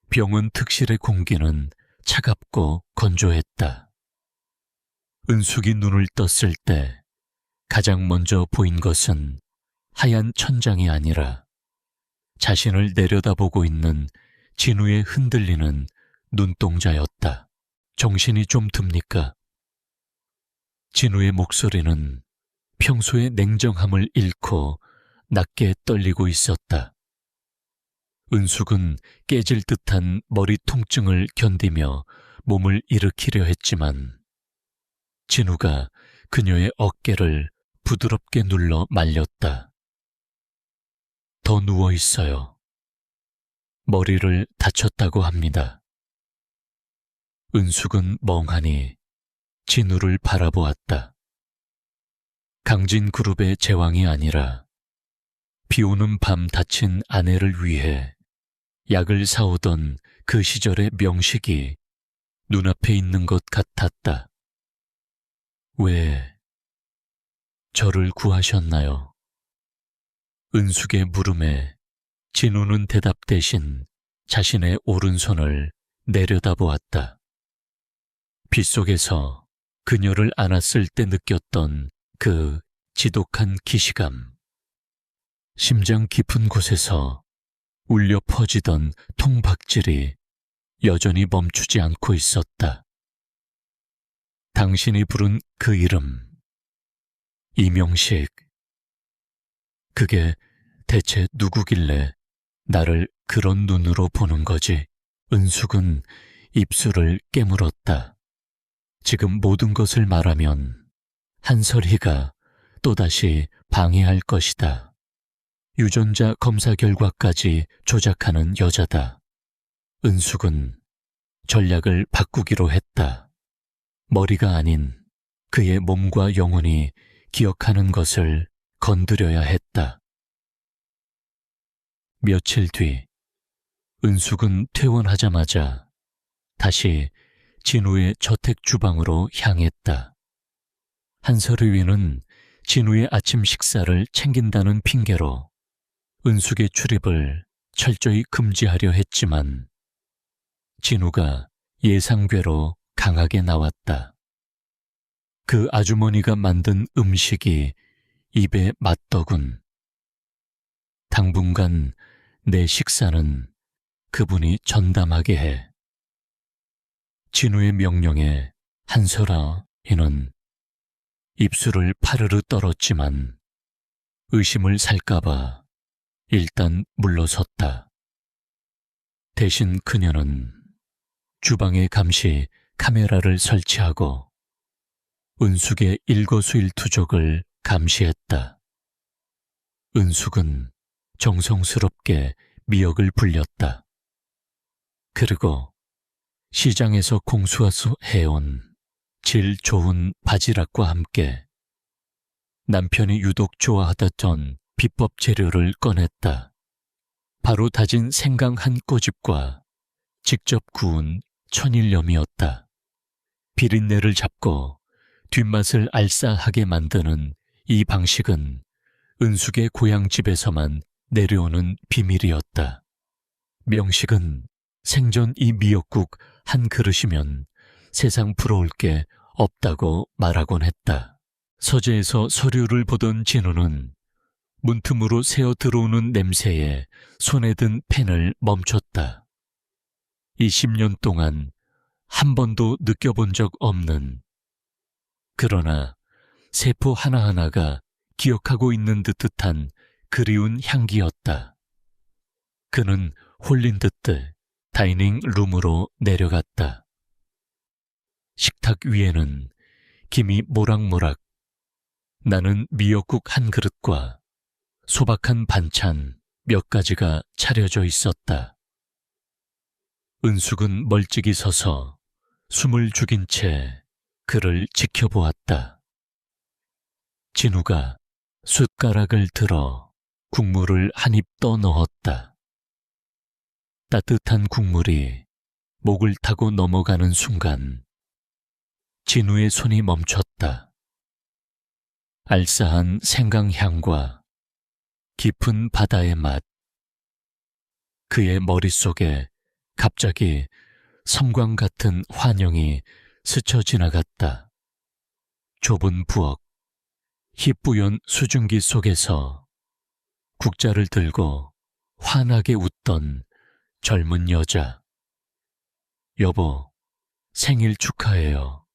병원 특실의 공기는 차갑고 건조했다. 은숙이 눈을 떴을 때 가장 먼저 보인 것은 하얀 천장이 아니라 자신을 내려다보고 있는 진우의 흔들리는 눈동자였다. 정신이 좀 듭니까? 진우의 목소리는 평소의 냉정함을 잃고 낮게 떨리고 있었다. 은숙은 깨질 듯한 머리 통증을 견디며 몸을 일으키려 했지만 진우가 그녀의 어깨를 부드럽게 눌러 말렸다. 더 누워 있어요. 머리를 다쳤다고 합니다. 은숙은 멍하니 진우를 바라보았다. 강진그룹의 제왕이 아니라 비오는 밤 다친 아내를 위해 약을 사오던 그 시절의 명식이 눈앞에 있는 것 같았다. 왜 저를 구하셨나요? 은숙의 물음에 진우는 대답 대신 자신의 오른손을 내려다보았다. 빗속에서 그녀를 안았을 때 느꼈던 그 지독한 기시감. 심장 깊은 곳에서 울려 퍼지던 통박질이 여전히 멈추지 않고 있었다. 당신이 부른 그 이름, 이명식. 그게 대체 누구길래 나를 그런 눈으로 보는 거지? 은숙은 입술을 깨물었다. 지금 모든 것을 말하면 한설희가 또다시 방해할 것이다. 유전자 검사 결과까지 조작하는 여자다. 은숙은 전략을 바꾸기로 했다. 머리가 아닌 그의 몸과 영혼이 기억하는 것을 건드려야 했다. 며칠 뒤 은숙은 퇴원하자마자 다시 진우의 저택 주방으로 향했다. 한설의위는 진우의 아침 식사를 챙긴다는 핑계로 은숙의 출입을 철저히 금지하려 했지만 진우가 예상외로 강하게 나왔다. 그 아주머니가 만든 음식이 입에 맞더군. 당분간 내 식사는 그분이 전담하게 해. 진우의 명령에 한설아 이는 입술을 파르르 떨었지만 의심을 살까봐 일단 물러섰다. 대신 그녀는 주방에 감시 카메라를 설치하고 은숙의 일거수일투족을 감시했다. 은숙은 정성스럽게 미역을 불렸다. 그리고 시장에서 공수하수 해온 질 좋은 바지락과 함께 남편이 유독 좋아하던 비법 재료를 꺼냈다. 바로 다진 생강 한 꼬집과 직접 구운 천일염이었다. 비린내를 잡고 뒷맛을 알싸하게 만드는 이 방식은 은숙의 고향집에서만 내려오는 비밀이었다. 명식은 생전 이 미역국 한 그릇이면 세상 부러울 게 없다고 말하곤 했다. 서재에서 서류를 보던 진우는 문틈으로 새어 들어오는 냄새에 손에 든 펜을 멈췄다. 20년 동안 한 번도 느껴본 적 없는, 그러나 세포 하나하나가 기억하고 있는 듯한 그리운 향기였다. 그는 홀린 듯 다이닝 룸으로 내려갔다. 식탁 위에는 김이 모락모락 나는 미역국 한 그릇과 소박한 반찬 몇 가지가 차려져 있었다. 은숙은 멀찍이 서서 숨을 죽인 채 그를 지켜보았다. 진우가 숟가락을 들어 국물을 한 입 떠 넣었다. 따뜻한 국물이 목을 타고 넘어가는 순간 진우의 손이 멈췄다. 알싸한 생강향과 깊은 바다의 맛. 그의 머릿속에 갑자기 섬광 같은 환영이 스쳐 지나갔다. 좁은 부엌, 희뿌연 수증기 속에서 국자를 들고 환하게 웃던 젊은 여자. 여보, 생일 축하해요.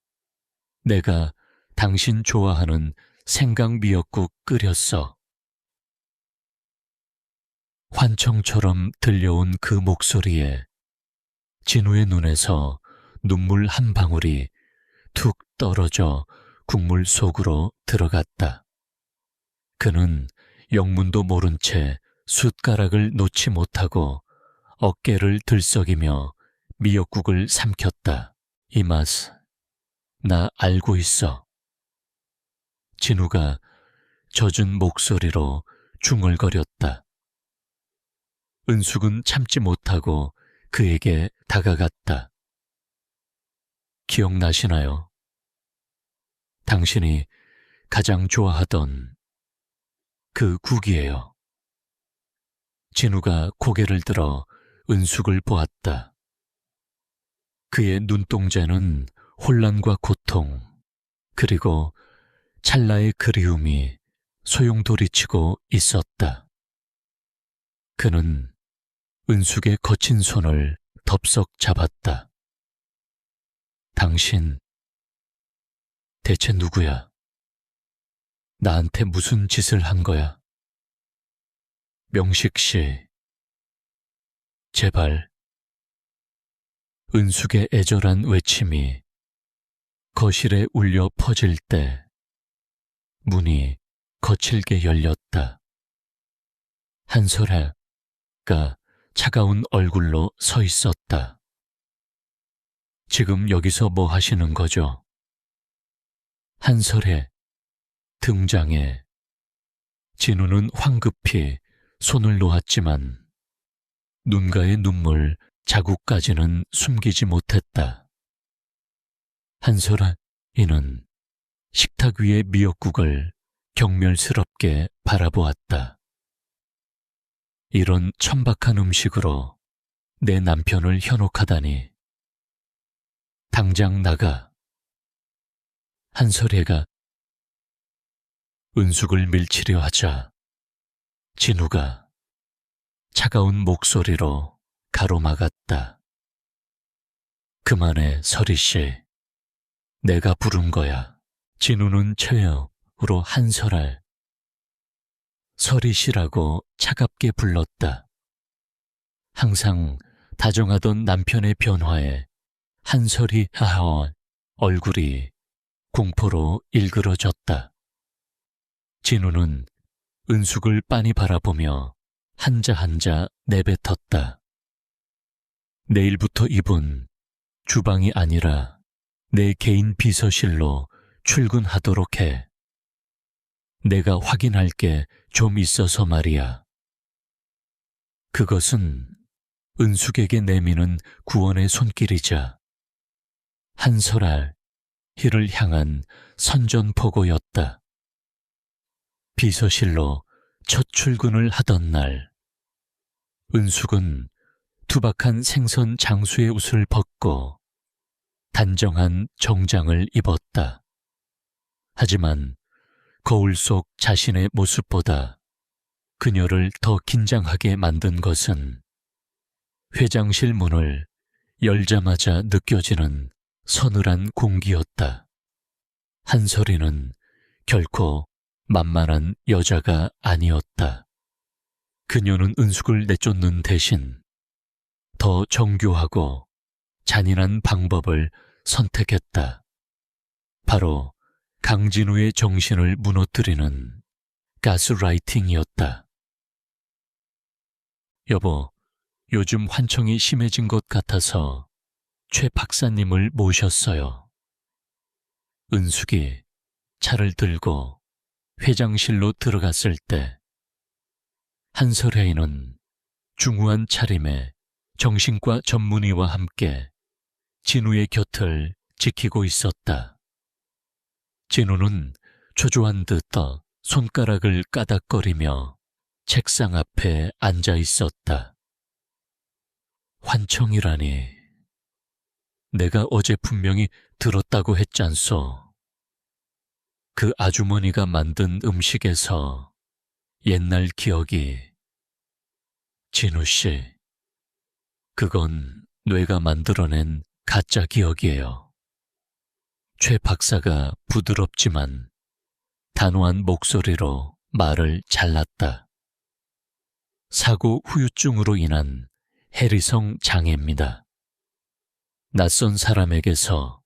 내가 당신 좋아하는 생강 미역국 끓였어. 환청처럼 들려온 그 목소리에 진우의 눈에서 눈물 한 방울이 툭 떨어져 국물 속으로 들어갔다. 그는 영문도 모른 채 숟가락을 놓지 못하고 어깨를 들썩이며 미역국을 삼켰다. 이 맛, 나 알고 있어. 진우가 젖은 목소리로 중얼거렸다. 은숙은 참지 못하고 그에게 다가갔다. 기억나시나요? 당신이 가장 좋아하던 그 국이에요. 진우가 고개를 들어 은숙을 보았다. 그의 눈동자는 혼란과 고통, 그리고 찰나의 그리움이 소용돌이치고 있었다. 그는 은숙의 거친 손을 덥석 잡았다. 당신, 대체 누구야? 나한테 무슨 짓을 한 거야? 명식 씨, 제발. 은숙의 애절한 외침이 거실에 울려 퍼질 때 문이 거칠게 열렸다. 한설아가 차가운 얼굴로 서 있었다. 지금 여기서 뭐 하시는 거죠? 한설의 등장에 진우는 황급히 손을 놓았지만 눈가의 눈물 자국까지는 숨기지 못했다. 한설아, 이는 식탁 위의 미역국을 경멸스럽게 바라보았다. 이런 천박한 음식으로 내 남편을 현혹하다니. 당장 나가. 한설애가 은숙을 밀치려 하자 진우가 차가운 목소리로 가로막았다. 그만해, 설이씨. 내가 부른 거야. 진우는 체여으로 한설알, 설이씨라고 차갑게 불렀다. 항상 다정하던 남편의 변화에 한설이 하하 얼굴이 공포로 일그러졌다. 진우는 은숙을 빤히 바라보며 한자 한자 내뱉었다. 내일부터 이분 주방이 아니라 내 개인 비서실로 출근하도록 해. 내가 확인할 게 좀 있어서 말이야. 그것은 은숙에게 내미는 구원의 손길이자 한설알 희를 향한 선전포고였다. 비서실로 첫 출근을 하던 날, 은숙은 투박한 생선 장수의 옷을 벗고 단정한 정장을 입었다. 하지만 거울 속 자신의 모습보다 그녀를 더 긴장하게 만든 것은 회장실 문을 열자마자 느껴지는 서늘한 공기였다. 한설이는 결코 만만한 여자가 아니었다. 그녀는 은숙을 내쫓는 대신 더 정교하고 잔인한 방법을 선택했다. 바로 강진우의 정신을 무너뜨리는 가스라이팅이었다. 여보, 요즘 환청이 심해진 것 같아서 최 박사님을 모셨어요. 은숙이 차를 들고 회장실로 들어갔을 때 한설혜인은 중후한 차림에 정신과 전문의와 함께 진우의 곁을 지키고 있었다. 진우는 초조한 듯 손가락을 까닥거리며 책상 앞에 앉아 있었다. 환청이라니. 내가 어제 분명히 들었다고 했잖소. 그 아주머니가 만든 음식에서 옛날 기억이. 진우씨, 그건 뇌가 만들어낸 가짜 기억이에요. 최 박사가 부드럽지만 단호한 목소리로 말을 잘랐다. 사고 후유증으로 인한 해리성 장애입니다. 낯선 사람에게서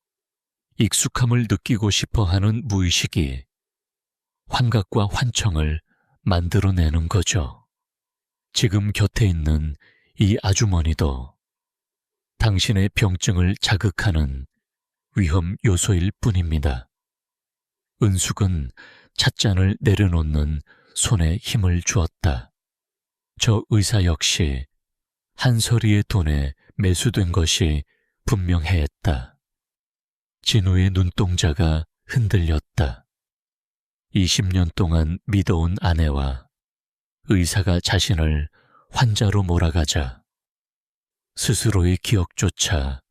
익숙함을 느끼고 싶어 하는 무의식이 환각과 환청을 만들어내는 거죠. 지금 곁에 있는 이 아주머니도 당신의 병증을 자극하는 위험 요소일 뿐입니다. 은숙은 찻잔을 내려놓는 손에 힘을 주었다. 저 의사 역시 한설이의 돈에 매수된 것이 분명해했다. 진우의 눈동자가 흔들렸다. 20년 동안 믿어온 아내와 의사가 자신을 환자로 몰아가자 스스로의 기억조차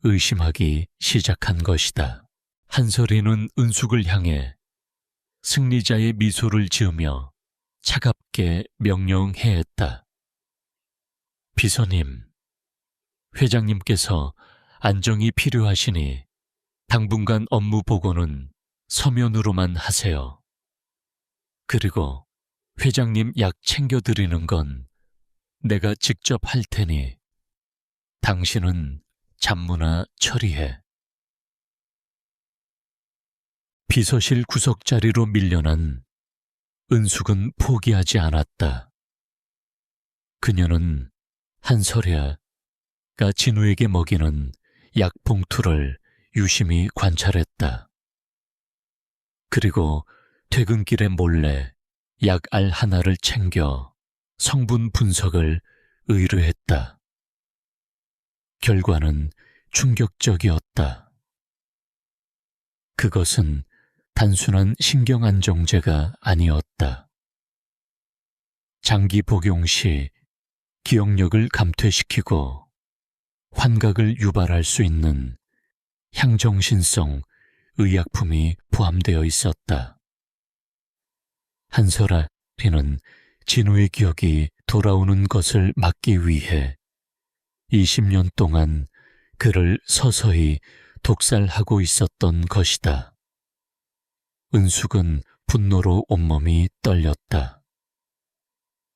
의심하기 시작한 것이다. 한설이는 은숙을 향해 승리자의 미소를 지으며 차갑게 명령해했다. 비서님, 회장님께서 안정이 필요하시니 당분간 업무 보고는 서면으로만 하세요. 그리고 회장님 약 챙겨드리는 건 내가 직접 할 테니 당신은 잡무나 처리해. 비서실 구석자리로 밀려난 은숙은 포기하지 않았다. 그녀는 한설이가 진우에게 먹이는 약 봉투를 유심히 관찰했다. 그리고 퇴근길에 몰래 약알 하나를 챙겨 성분 분석을 의뢰했다. 결과는 충격적이었다. 그것은 단순한 신경안정제가 아니었다. 장기 복용 시 기억력을 감퇴시키고 환각을 유발할 수 있는 향정신성 의약품이 포함되어 있었다. 한설아리는 진우의 기억이 돌아오는 것을 막기 위해 20년 동안 그를 서서히 독살하고 있었던 것이다. 은숙은 분노로 온몸이 떨렸다.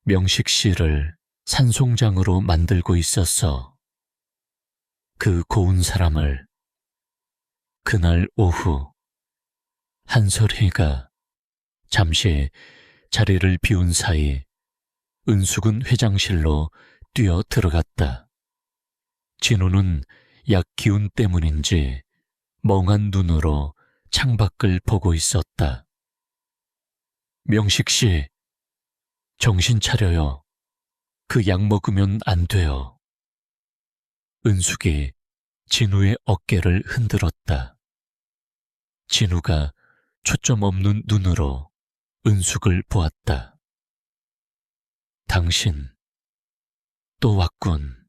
명식 씨를 산송장으로 만들고 있었어. 그 고운 사람을. 그날 오후 한설희가 잠시 자리를 비운 사이 은숙은 회장실로 뛰어 들어갔다. 진우는 약 기운 때문인지 멍한 눈으로 창밖을 보고 있었다. 명식 씨, 정신 차려요. 그 약 먹으면 안 돼요. 은숙이 진우의 어깨를 흔들었다. 진우가 초점 없는 눈으로 은숙을 보았다. 당신, 또 왔군.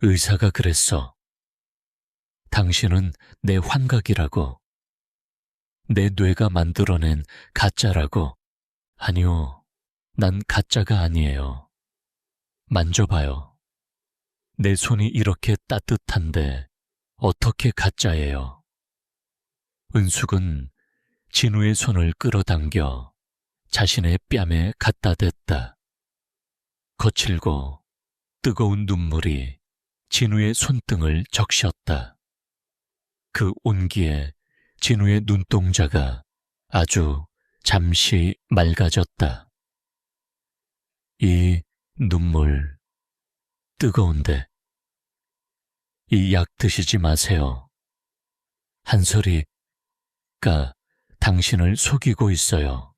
의사가 그랬어. 당신은 내 환각이라고. 내 뇌가 만들어낸 가짜라고. 아니요, 난 가짜가 아니에요. 만져봐요. 내 손이 이렇게 따뜻한데 어떻게 가짜예요? 은숙은 진우의 손을 끌어당겨 자신의 뺨에 갖다 댔다. 거칠고 뜨거운 눈물이 진우의 손등을 적셨다. 그 온기에 진우의 눈동자가 아주 잠시 맑아졌다. 이 눈물 뜨거운데 이 약 드시지 마세요. 한설이가 당신을 속이고 있어요.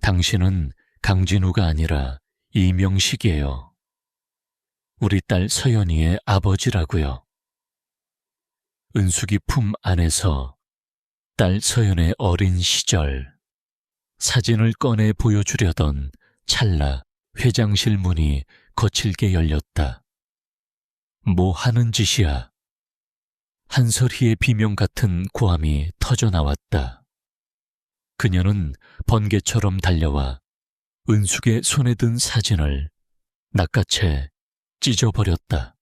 당신은 강진우가 아니라 이명식이에요. 우리 딸 서연이의 아버지라고요. 은숙이 품 안에서 딸 서연의 어린 시절 사진을 꺼내 보여주려던 찰나 회장실 문이 거칠게 열렸다. 뭐 하는 짓이야? 한설희의 비명 같은 고함이 터져나왔다. 그녀는 번개처럼 달려와 은숙의 손에 든 사진을 낚아채 찢어버렸다.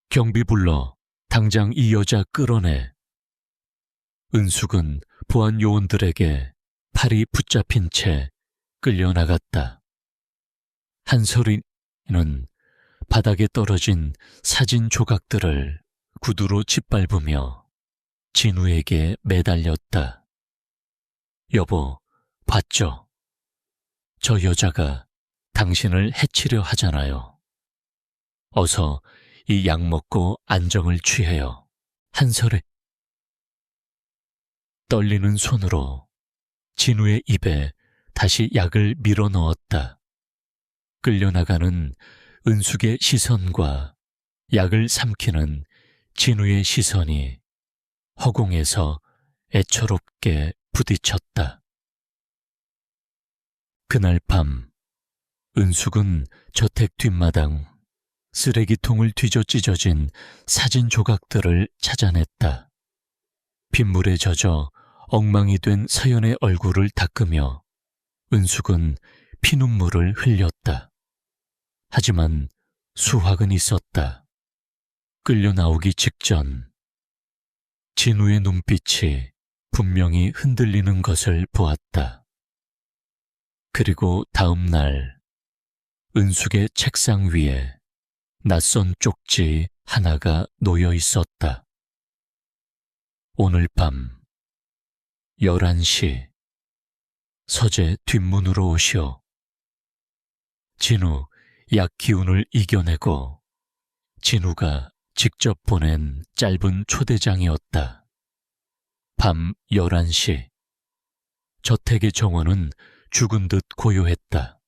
경비 불러 당장 이 여자 끌어내. 은숙은 보안 요원들에게 팔이 붙잡힌 채 끌려나갔다. 한설이는 바닥에 떨어진 사진 조각들을 구두로 짓밟으며 진우에게 매달렸다. 여보, 봤죠? 저 여자가 당신을 해치려 하잖아요. 어서 이 약 먹고 안정을 취해요. 한설이 떨리는 손으로 진우의 입에 다시 약을 밀어 넣었다. 끌려나가는 은숙의 시선과 약을 삼키는 진우의 시선이 허공에서 애처롭게 부딪혔다. 그날 밤 은숙은 저택 뒷마당 쓰레기통을 뒤져 찢어진 사진 조각들을 찾아냈다. 빗물에 젖어 엉망이 된 서연의 얼굴을 닦으며 은숙은 피눈물을 흘렸다. 하지만 수확은 있었다. 끌려 나오기 직전 진우의 눈빛이 분명히 흔들리는 것을 보았다. 그리고 다음 날 은숙의 책상 위에 낯선 쪽지 하나가 놓여 있었다. 오늘 밤 11시 서재 뒷문으로 오시오. 진우, 약 기운을 이겨내고 진우가 직접 보낸 짧은 초대장이었다. 밤 11시 저택의 정원은 죽은 듯 고요했다.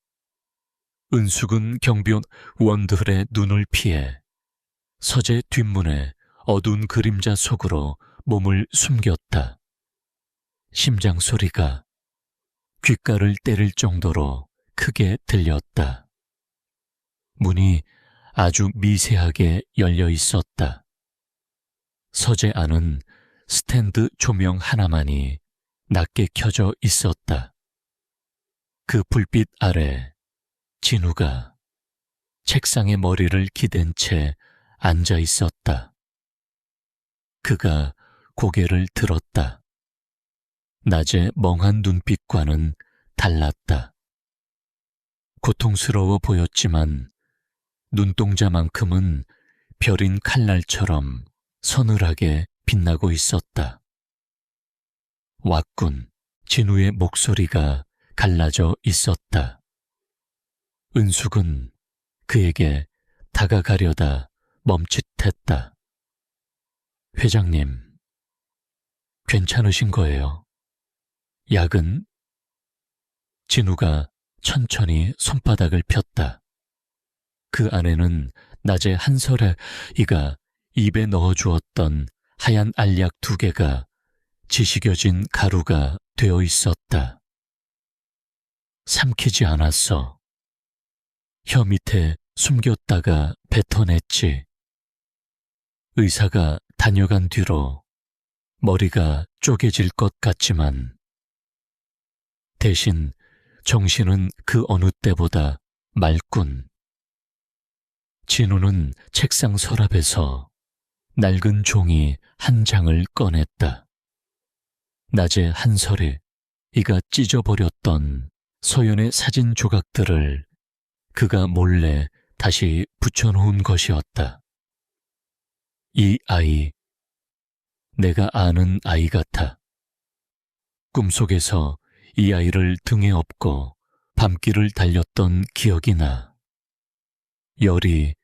은숙은 경비원들의 눈을 피해 서재 뒷문의 어두운 그림자 속으로 몸을 숨겼다. 심장 소리가 귓가를 때릴 정도로 크게 들렸다. 문이 아주 미세하게 열려 있었다. 서재 안은 스탠드 조명 하나만이 낮게 켜져 있었다. 그 불빛 아래 진우가 책상에 머리를 기댄 채 앉아 있었다. 그가 고개를 들었다. 낮의 멍한 눈빛과는 달랐다. 고통스러워 보였지만 눈동자만큼은 별인 칼날처럼 서늘하게 빛나고 있었다. 왔군. 진우의 목소리가 갈라져 있었다. 은숙은 그에게 다가가려다 멈칫했다. 회장님, 괜찮으신 거예요? 약은? 진우가 천천히 손바닥을 폈다. 그 안에는 낮에 한설이가 입에 넣어주었던 하얀 알약 2개가 지식여진 가루가 되어 있었다. 삼키지 않았어. 혀 밑에 숨겼다가 뱉어냈지. 의사가 다녀간 뒤로 머리가 쪼개질 것 같지만 대신 정신은 그 어느 때보다 맑군. 진우는 책상 서랍에서 낡은 종이 한 장을 꺼냈다. 낮에 한설에 이가 찢어버렸던 서연의 사진 조각들을 그가 몰래 다시 붙여놓은 것이었다. 이 아이, 내가 아는 아이 같아. 꿈속에서 이 아이를 등에 업고 밤길을 달렸던 기억이 나. 열이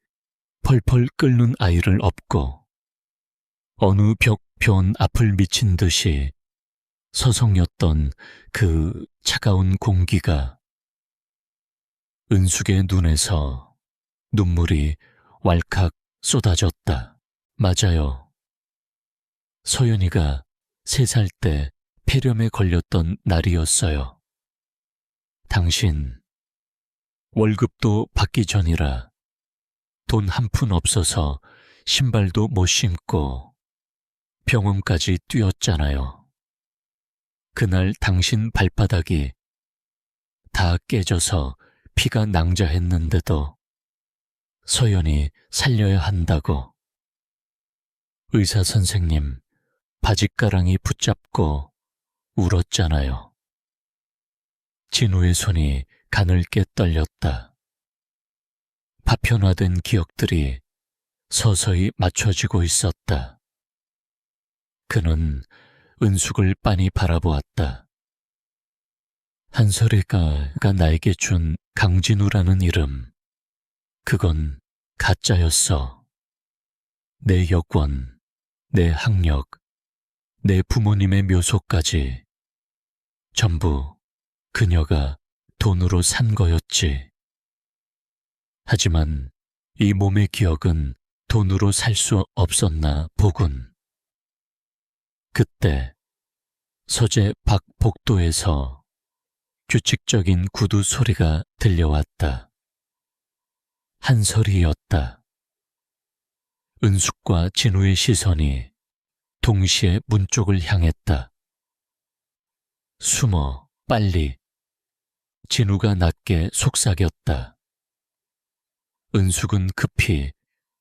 펄펄 끓는 아이를 업고 어느 벽변 앞을 미친 듯이 서성였던 그 차가운 공기가 은숙의 눈에서 눈물이 왈칵 쏟아졌다. 맞아요. 서연이가 3살 때 폐렴에 걸렸던 날이었어요. 당신, 월급도 받기 전이라 돈 한 푼 없어서 신발도 못 신고 병원까지 뛰었잖아요. 그날 당신 발바닥이 다 깨져서 피가 낭자했는데도 서연이 살려야 한다고. 의사 선생님, 바짓가랑이 붙잡고 울었잖아요. 진우의 손이 가늘게 떨렸다. 파편화된 기억들이 서서히 맞춰지고 있었다. 그는 은숙을 빤히 바라보았다. 한설이가 나에게 준 강진우라는 이름, 그건 가짜였어. 내 여권, 내 학력, 내 부모님의 묘소까지 전부 그녀가 돈으로 산 거였지. 하지만 이 몸의 기억은 돈으로 살 수 없었나 보군. 그때 서재 밖 복도에서 규칙적인 구두 소리가 들려왔다. 한설이였다. 은숙과 진우의 시선이 동시에 문 쪽을 향했다. 숨어, 빨리. 진우가 낮게 속삭였다. 은숙은 급히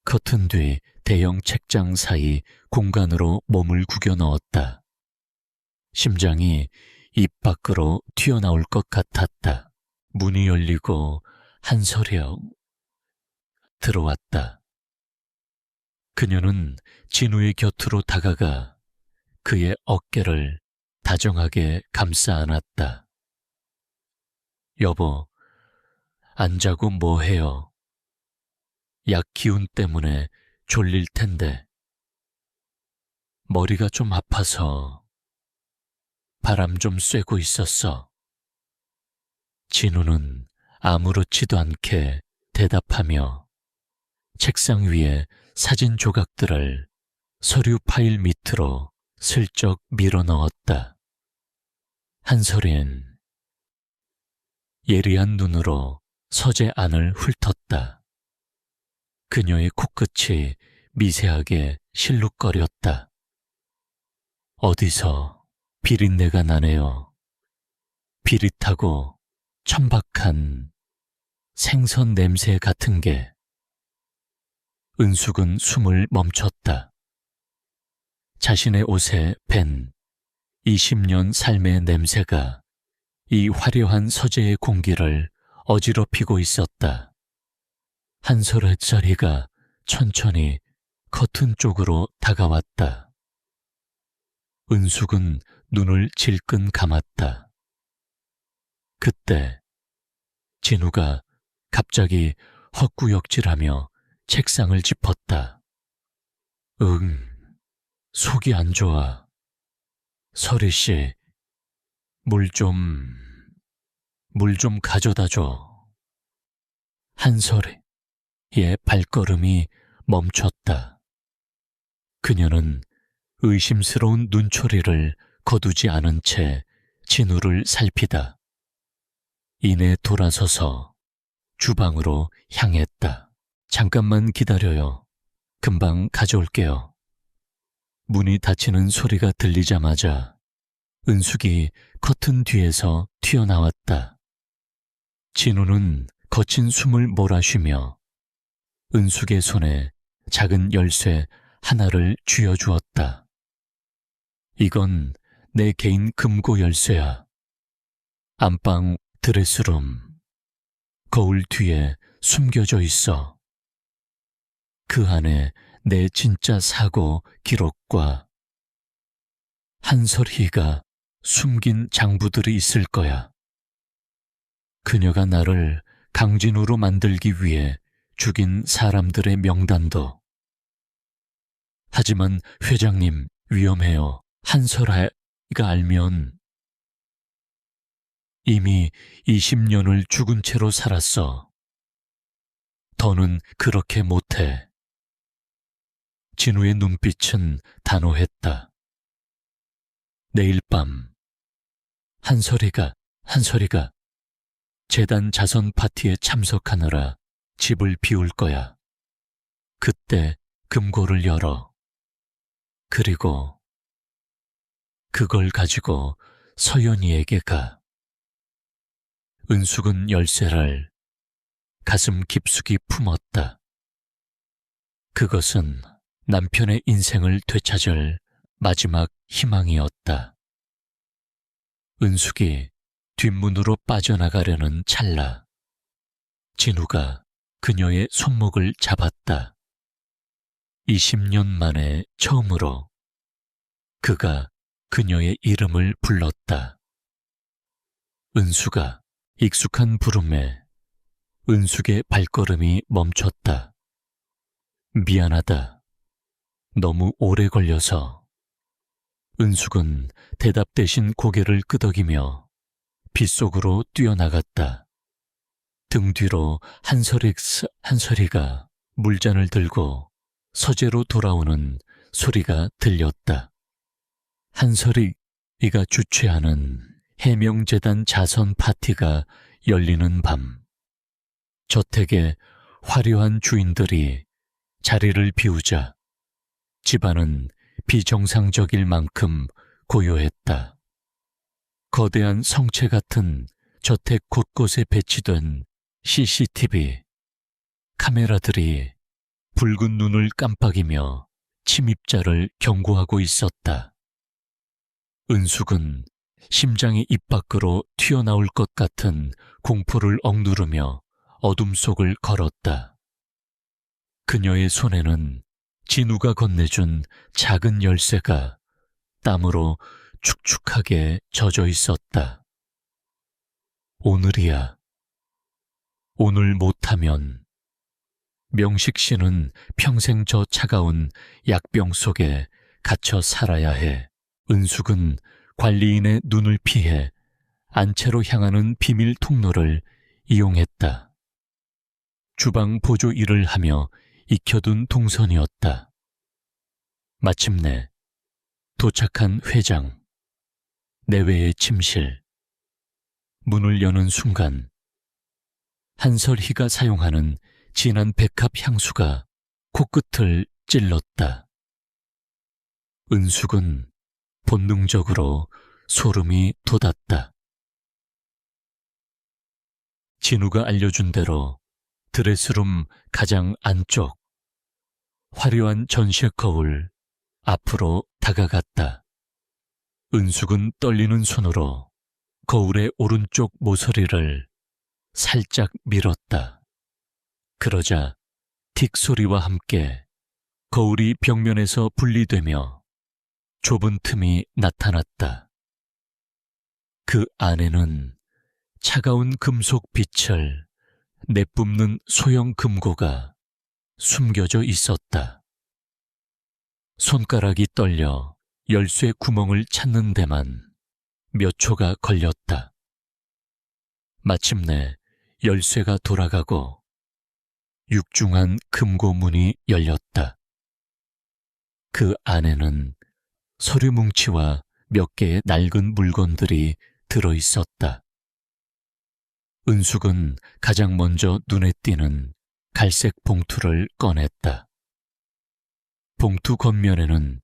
커튼 뒤 대형 책장 사이 공간으로 몸을 구겨 넣었다. 심장이 입 밖으로 튀어나올 것 같았다. 문이 열리고 한설영 들어왔다. 그녀는 진우의 곁으로 다가가 그의 어깨를 다정하게 감싸 안았다. 여보, 안 자고 뭐 해요? 약 기운 때문에 졸릴 텐데. 머리가 좀 아파서 바람 좀 쐬고 있었어. 진우는 아무렇지도 않게 대답하며 책상 위에 사진 조각들을 서류 파일 밑으로 슬쩍 밀어 넣었다. 한설이는 예리한 눈으로 서재 안을 훑었다. 그녀의 코끝이 미세하게 실룩거렸다. 어디서 비린내가 나네요. 비릿하고 천박한 생선 냄새 같은 게. 은숙은 숨을 멈췄다. 자신의 옷에 밴 20년 삶의 냄새가 이 화려한 서재의 공기를 어지럽히고 있었다. 한설의 자리가 천천히 커튼 쪽으로 다가왔다. 은숙은 눈을 질끈 감았다. 그때 진우가 갑자기 헛구역질하며 책상을 짚었다. 속이 안 좋아. 설이씨, 물 좀 가져다 줘. 한설이의 발걸음이 멈췄다. 그녀는 의심스러운 눈초리를 거두지 않은 채 진우를 살피다. 이내 돌아서서 주방으로 향했다. 잠깐만 기다려요. 금방 가져올게요. 문이 닫히는 소리가 들리자마자 은숙이 커튼 뒤에서 튀어나왔다. 진우는 거친 숨을 몰아쉬며 은숙의 손에 작은 열쇠 하나를 쥐어주었다. 이건 내 개인 금고 열쇠야. 안방 드레스룸 거울 뒤에 숨겨져 있어. 그 안에 내 진짜 사고 기록과 한설희가 숨긴 장부들이 있을 거야. 그녀가 나를 강진우로 만들기 위해 죽인 사람들의 명단도. 하지만 회장님, 위험해요. 한설아가 알면. 이미 20년을 죽은 채로 살았어. 더는 그렇게 못해. 진우의 눈빛은 단호했다. 내일 밤 한설이가 재단 자선 파티에 참석하느라 집을 비울 거야. 그때 금고를 열어. 그리고 그걸 가지고 서연이에게 가. 은숙은 열쇠를 가슴 깊숙이 품었다. 그것은 남편의 인생을 되찾을 마지막 희망이었다. 은숙이 뒷문으로 빠져나가려는 찰나 진우가 그녀의 손목을 잡았다. 20년 만에 처음으로 그가 그녀의 이름을 불렀다. 은숙아. 익숙한 부름에 은숙의 발걸음이 멈췄다. 미안하다. 너무 오래 걸려서. 은숙은 대답 대신 고개를 끄덕이며 빗속으로 뛰어나갔다. 등 뒤로 한설이가 물잔을 들고 서재로 돌아오는 소리가 들렸다. 한설이가 주최하는 해명재단 자선 파티가 열리는 밤, 저택의 화려한 주인들이 자리를 비우자 집안은 비정상적일 만큼 고요했다. 거대한 성체 같은 저택 곳곳에 배치된 CCTV 카메라들이 붉은 눈을 깜빡이며 침입자를 경고하고 있었다. 은숙은 심장이 입 밖으로 튀어나올 것 같은 공포를 억누르며 어둠 속을 걸었다. 그녀의 손에는 진우가 건네준 작은 열쇠가 땀으로 축축하게 젖어 있었다. 오늘이야. 오늘 못하면 명식 씨는 평생 저 차가운 약병 속에 갇혀 살아야 해. 은숙은 관리인의 눈을 피해 안채로 향하는 비밀 통로를 이용했다. 주방 보조 일을 하며 익혀둔 동선이었다. 마침내 도착한 회장, 내외의 침실. 문을 여는 순간 한설희가 사용하는 진한 백합 향수가 코끝을 찔렀다. 은숙은 본능적으로 소름이 돋았다. 진우가 알려준 대로 드레스룸 가장 안쪽 화려한 전시회 거울 앞으로 다가갔다. 은숙은 떨리는 손으로 거울의 오른쪽 모서리를 살짝 밀었다. 그러자 틱 소리와 함께 거울이 벽면에서 분리되며 좁은 틈이 나타났다. 그 안에는 차가운 금속 빛을 내뿜는 소형 금고가 숨겨져 있었다. 손가락이 떨려 열쇠 구멍을 찾는 데만 몇 초가 걸렸다. 마침내 열쇠가 돌아가고 육중한 금고 문이 열렸다. 그 안에는 서류 뭉치와 몇 개의 낡은 물건들이 들어 있었다. 은숙은 가장 먼저 눈에 띄는 갈색 봉투를 꺼냈다. 봉투 겉면에는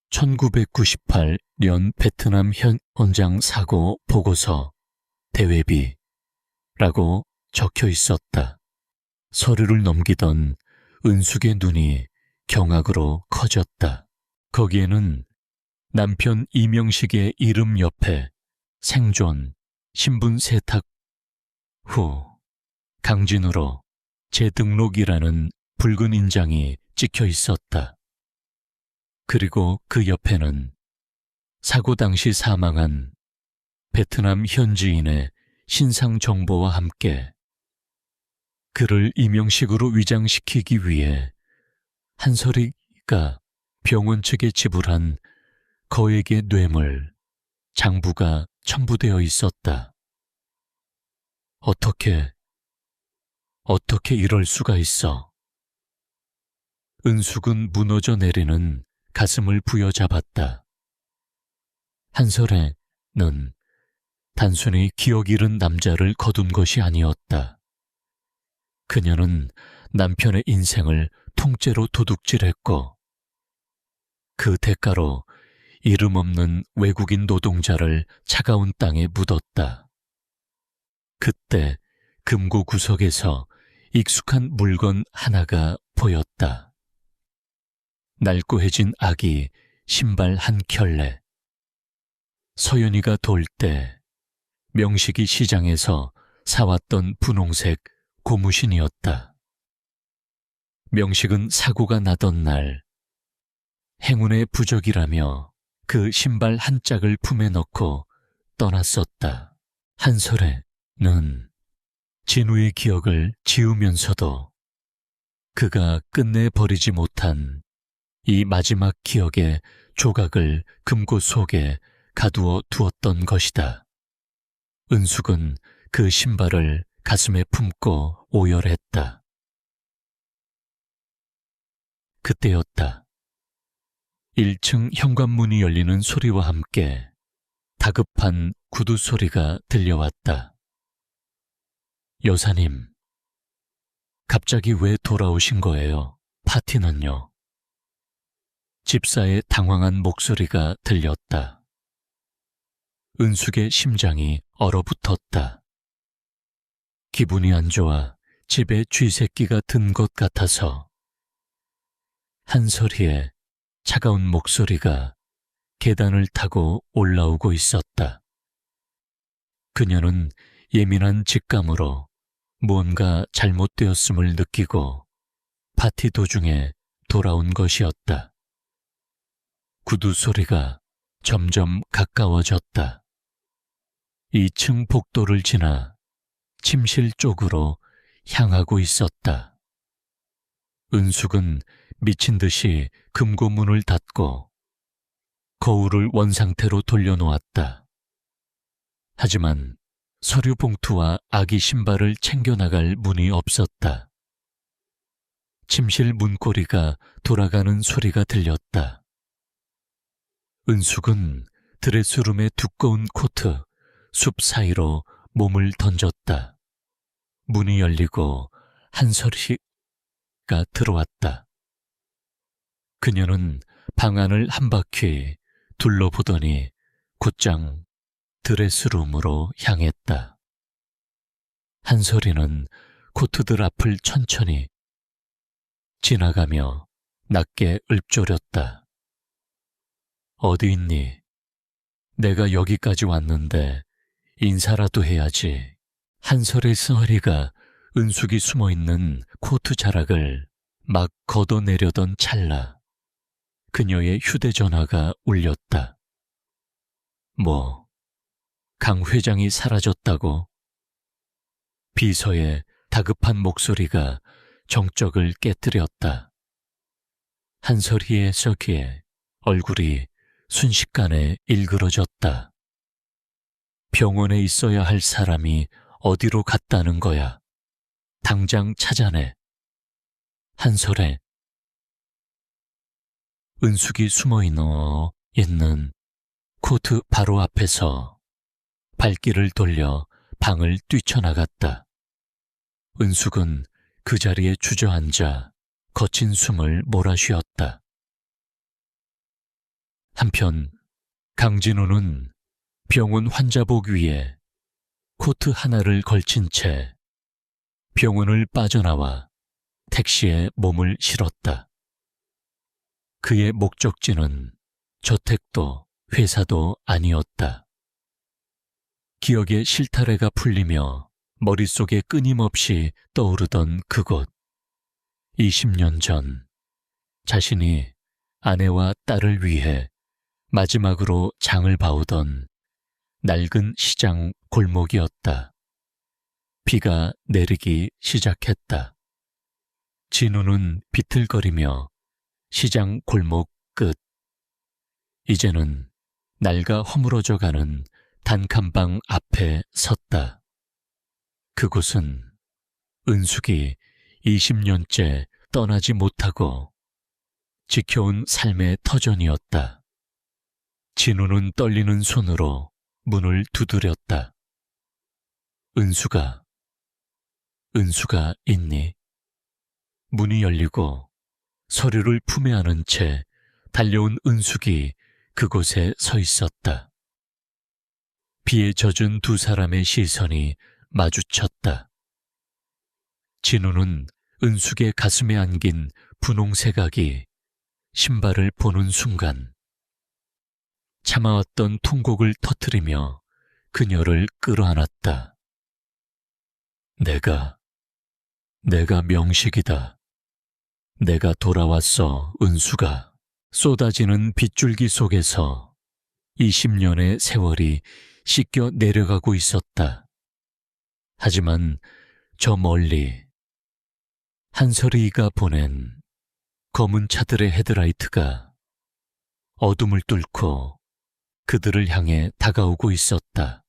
1998년 베트남 현장 사고 보고서 대외비라고 적혀 있었다. 서류를 넘기던 은숙의 눈이 경악으로 커졌다. 거기에는 남편 이명식의 이름 옆에 생존, 신분 세탁 후 강진으로 재등록이라는 붉은 인장이 찍혀 있었다. 그리고 그 옆에는 사고 당시 사망한 베트남 현지인의 신상 정보와 함께 그를 이명식으로 위장시키기 위해 한설이가 병원 측에 지불한 거액의 뇌물, 장부가 첨부되어 있었다. 어떻게 이럴 수가 있어? 은숙은 무너져 내리는 가슴을 부여잡았다. 한설애는 단순히 기억 잃은 남자를 거둔 것이 아니었다. 그녀는 남편의 인생을 통째로 도둑질했고 그 대가로 이름 없는 외국인 노동자를 차가운 땅에 묻었다. 그때 금고 구석에서 익숙한 물건 하나가 보였다. 날고해진 아기 신발 한 켤레. 서연이가 돌 때 명식이 시장에서 사왔던 분홍색 고무신이었다. 명식은 사고가 나던 날 행운의 부적이라며 그 신발 한 짝을 품에 넣고 떠났었다. 한설에는 진우의 기억을 지우면서도 그가 끝내 버리지 못한 이 마지막 기억의 조각을 금고 속에 가두어 두었던 것이다. 은숙은 그 신발을 가슴에 품고 오열했다. 그때였다. 1층 현관문이 열리는 소리와 함께 다급한 구두 소리가 들려왔다. 여사님, 갑자기 왜 돌아오신 거예요? 파티는요? 집사의 당황한 목소리가 들렸다. 은숙의 심장이 얼어붙었다. 기분이 안 좋아 집에 쥐새끼가 든 것 같아서. 한설이의 차가운 목소리가 계단을 타고 올라오고 있었다. 그녀는 예민한 직감으로 무언가 잘못되었음을 느끼고 파티 도중에 돌아온 것이었다. 구두 소리가 점점 가까워졌다. 2층 복도를 지나 침실 쪽으로 향하고 있었다. 은숙은 미친 듯이 금고문을 닫고 거울을 원상태로 돌려놓았다. 하지만 서류 봉투와 아기 신발을 챙겨나갈 문이 없었다. 침실 문고리가 돌아가는 소리가 들렸다. 은숙은 드레스룸의 두꺼운 코트, 숲 사이로 몸을 던졌다. 문이 열리고 한설이가 들어왔다. 그녀는 방 안을 한 바퀴 둘러보더니 곧장 드레스룸으로 향했다. 한설이는 코트들 앞을 천천히 지나가며 낮게 읊조렸다. 어디 있니? 내가 여기까지 왔는데 인사라도 해야지. 한설의 쓰어리가 은숙이 숨어있는 코트 자락을 막 걷어내려던 찰나 그녀의 휴대전화가 울렸다. 뭐, 강 회장이 사라졌다고? 비서의 다급한 목소리가 정적을 깨뜨렸다. 한설이의 저기에 얼굴이 순식간에 일그러졌다. 병원에 있어야 할 사람이 어디로 갔다는 거야? 당장 찾아내. 한설에 은숙이 숨어있는 코트 바로 앞에서 발길을 돌려 방을 뛰쳐나갔다. 은숙은 그 자리에 주저앉아 거친 숨을 몰아쉬었다. 한편 강진우는 병원 환자복 위에 코트 하나를 걸친 채 병원을 빠져나와 택시에 몸을 실었다. 그의 목적지는 저택도 회사도 아니었다. 기억의 실타래가 풀리며 머릿속에 끊임없이 떠오르던 그곳. 20년 전 자신이 아내와 딸을 위해 마지막으로 장을 봐오던 낡은 시장 골목이었다. 비가 내리기 시작했다. 진우는 비틀거리며 시장 골목 끝, 이제는 낡아 허물어져가는 단칸방 앞에 섰다. 그곳은 은숙이 20년째 떠나지 못하고 지켜온 삶의 터전이었다. 진우는 떨리는 손으로 문을 두드렸다. 은숙아 있니? 문이 열리고 서류를 품에 안은 채 달려온 은숙이 그곳에 서 있었다. 비에 젖은 두 사람의 시선이 마주쳤다. 진우는 은숙의 가슴에 안긴 분홍색 아기 신발을 보는 순간 참아왔던 통곡을 터뜨리며 그녀를 끌어안았다. 내가 명식이다. 내가 돌아왔어, 은수가. 쏟아지는 빗줄기 속에서 20년의 세월이 씻겨 내려가고 있었다. 하지만 저 멀리 한설이가 보낸 검은 차들의 헤드라이트가 어둠을 뚫고 그들을 향해 다가오고 있었다.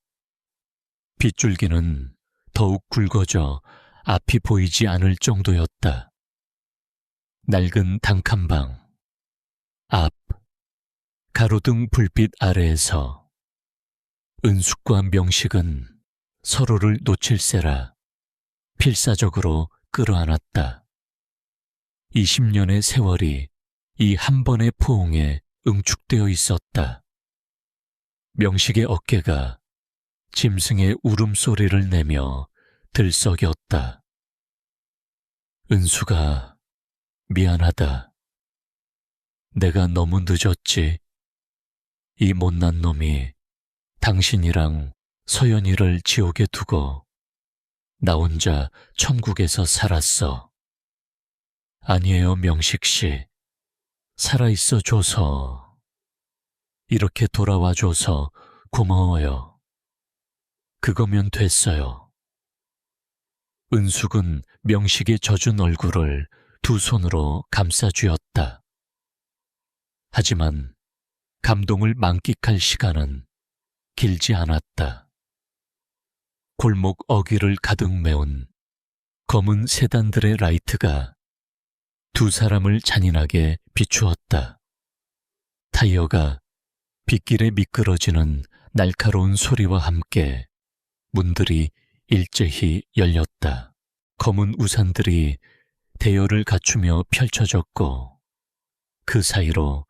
빗줄기는 더욱 굵어져 앞이 보이지 않을 정도였다. 낡은 단칸방 앞 가로등 불빛 아래에서 은숙과 명식은 서로를 놓칠세라 필사적으로 끌어안았다. 20년의 세월이 이 한 번의 포옹에 응축되어 있었다. 명식의 어깨가 짐승의 울음소리를 내며 들썩였다. 은수가 미안하다. 내가 너무 늦었지. 이 못난 놈이 당신이랑 서연이를 지옥에 두고 나 혼자 천국에서 살았어. 아니에요, 명식씨. 살아있어 줘서, 이렇게 돌아와 줘서 고마워요. 그거면 됐어요. 은숙은 명식의 젖은 얼굴을 두 손으로 감싸쥐었다. 하지만 감동을 만끽할 시간은 길지 않았다. 골목 어귀를 가득 메운 검은 세단들의 라이트가 두 사람을 잔인하게 비추었다. 타이어가 빗길에 미끄러지는 날카로운 소리와 함께 문들이 일제히 열렸다. 검은 우산들이 대열을 갖추며 펼쳐졌고 그 사이로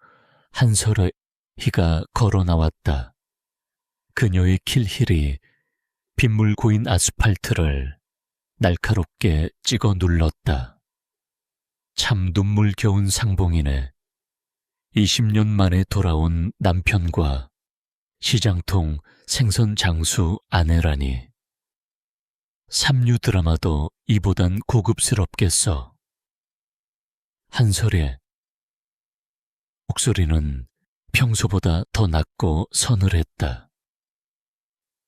한설의 희가 걸어 나왔다. 그녀의 킬힐이 빗물 고인 아스팔트를 날카롭게 찍어 눌렀다. 참 눈물겨운 상봉이네. 20년 만에 돌아온 남편과 시장통 생선 장수 아내라니. 삼류 드라마도 이보단 고급스럽겠어. 한설의 목소리는 평소보다 더 낮고 서늘했다.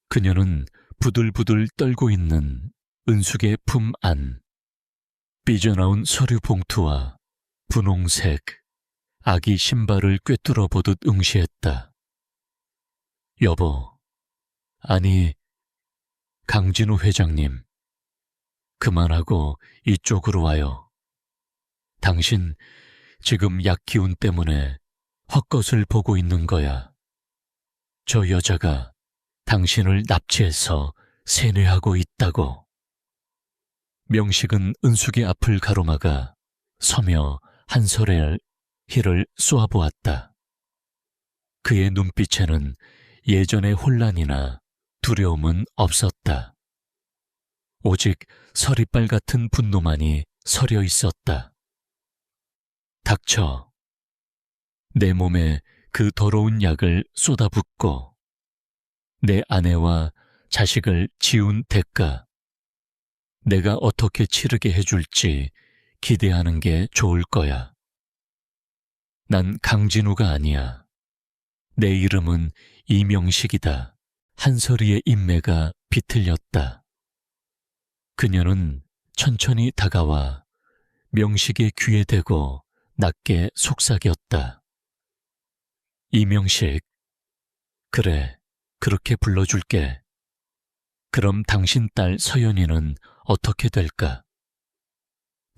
그녀는 부들부들 떨고 있는 은숙의 품 안, 삐져나온 서류 봉투와 분홍색 아기 신발을 꿰뚫어 보듯 응시했다. 여보, 아니, 강진우 회장님, 그만하고 이쪽으로 와요. 당신 지금 약 기운 때문에 헛것을 보고 있는 거야. 저 여자가 당신을 납치해서 세뇌하고 있다고. 명식은 은숙의 앞을 가로막아 서며 한설의 희를 쏘아보았다. 그의 눈빛에는 예전의 혼란이나 두려움은 없었다. 오직 서리빨 같은 분노만이 서려 있었다. 닥쳐. 내 몸에 그 더러운 약을 쏟아붓고 내 아내와 자식을 지운 대가, 내가 어떻게 치르게 해줄지 기대하는 게 좋을 거야. 난 강진우가 아니야. 내 이름은 이명식이다. 한설이의 인매가 비틀렸다. 그녀는 천천히 다가와 명식의 귀에 대고 낮게 속삭였다. 이명식, 그래, 그렇게 불러줄게. 그럼 당신 딸 서연이는 어떻게 될까?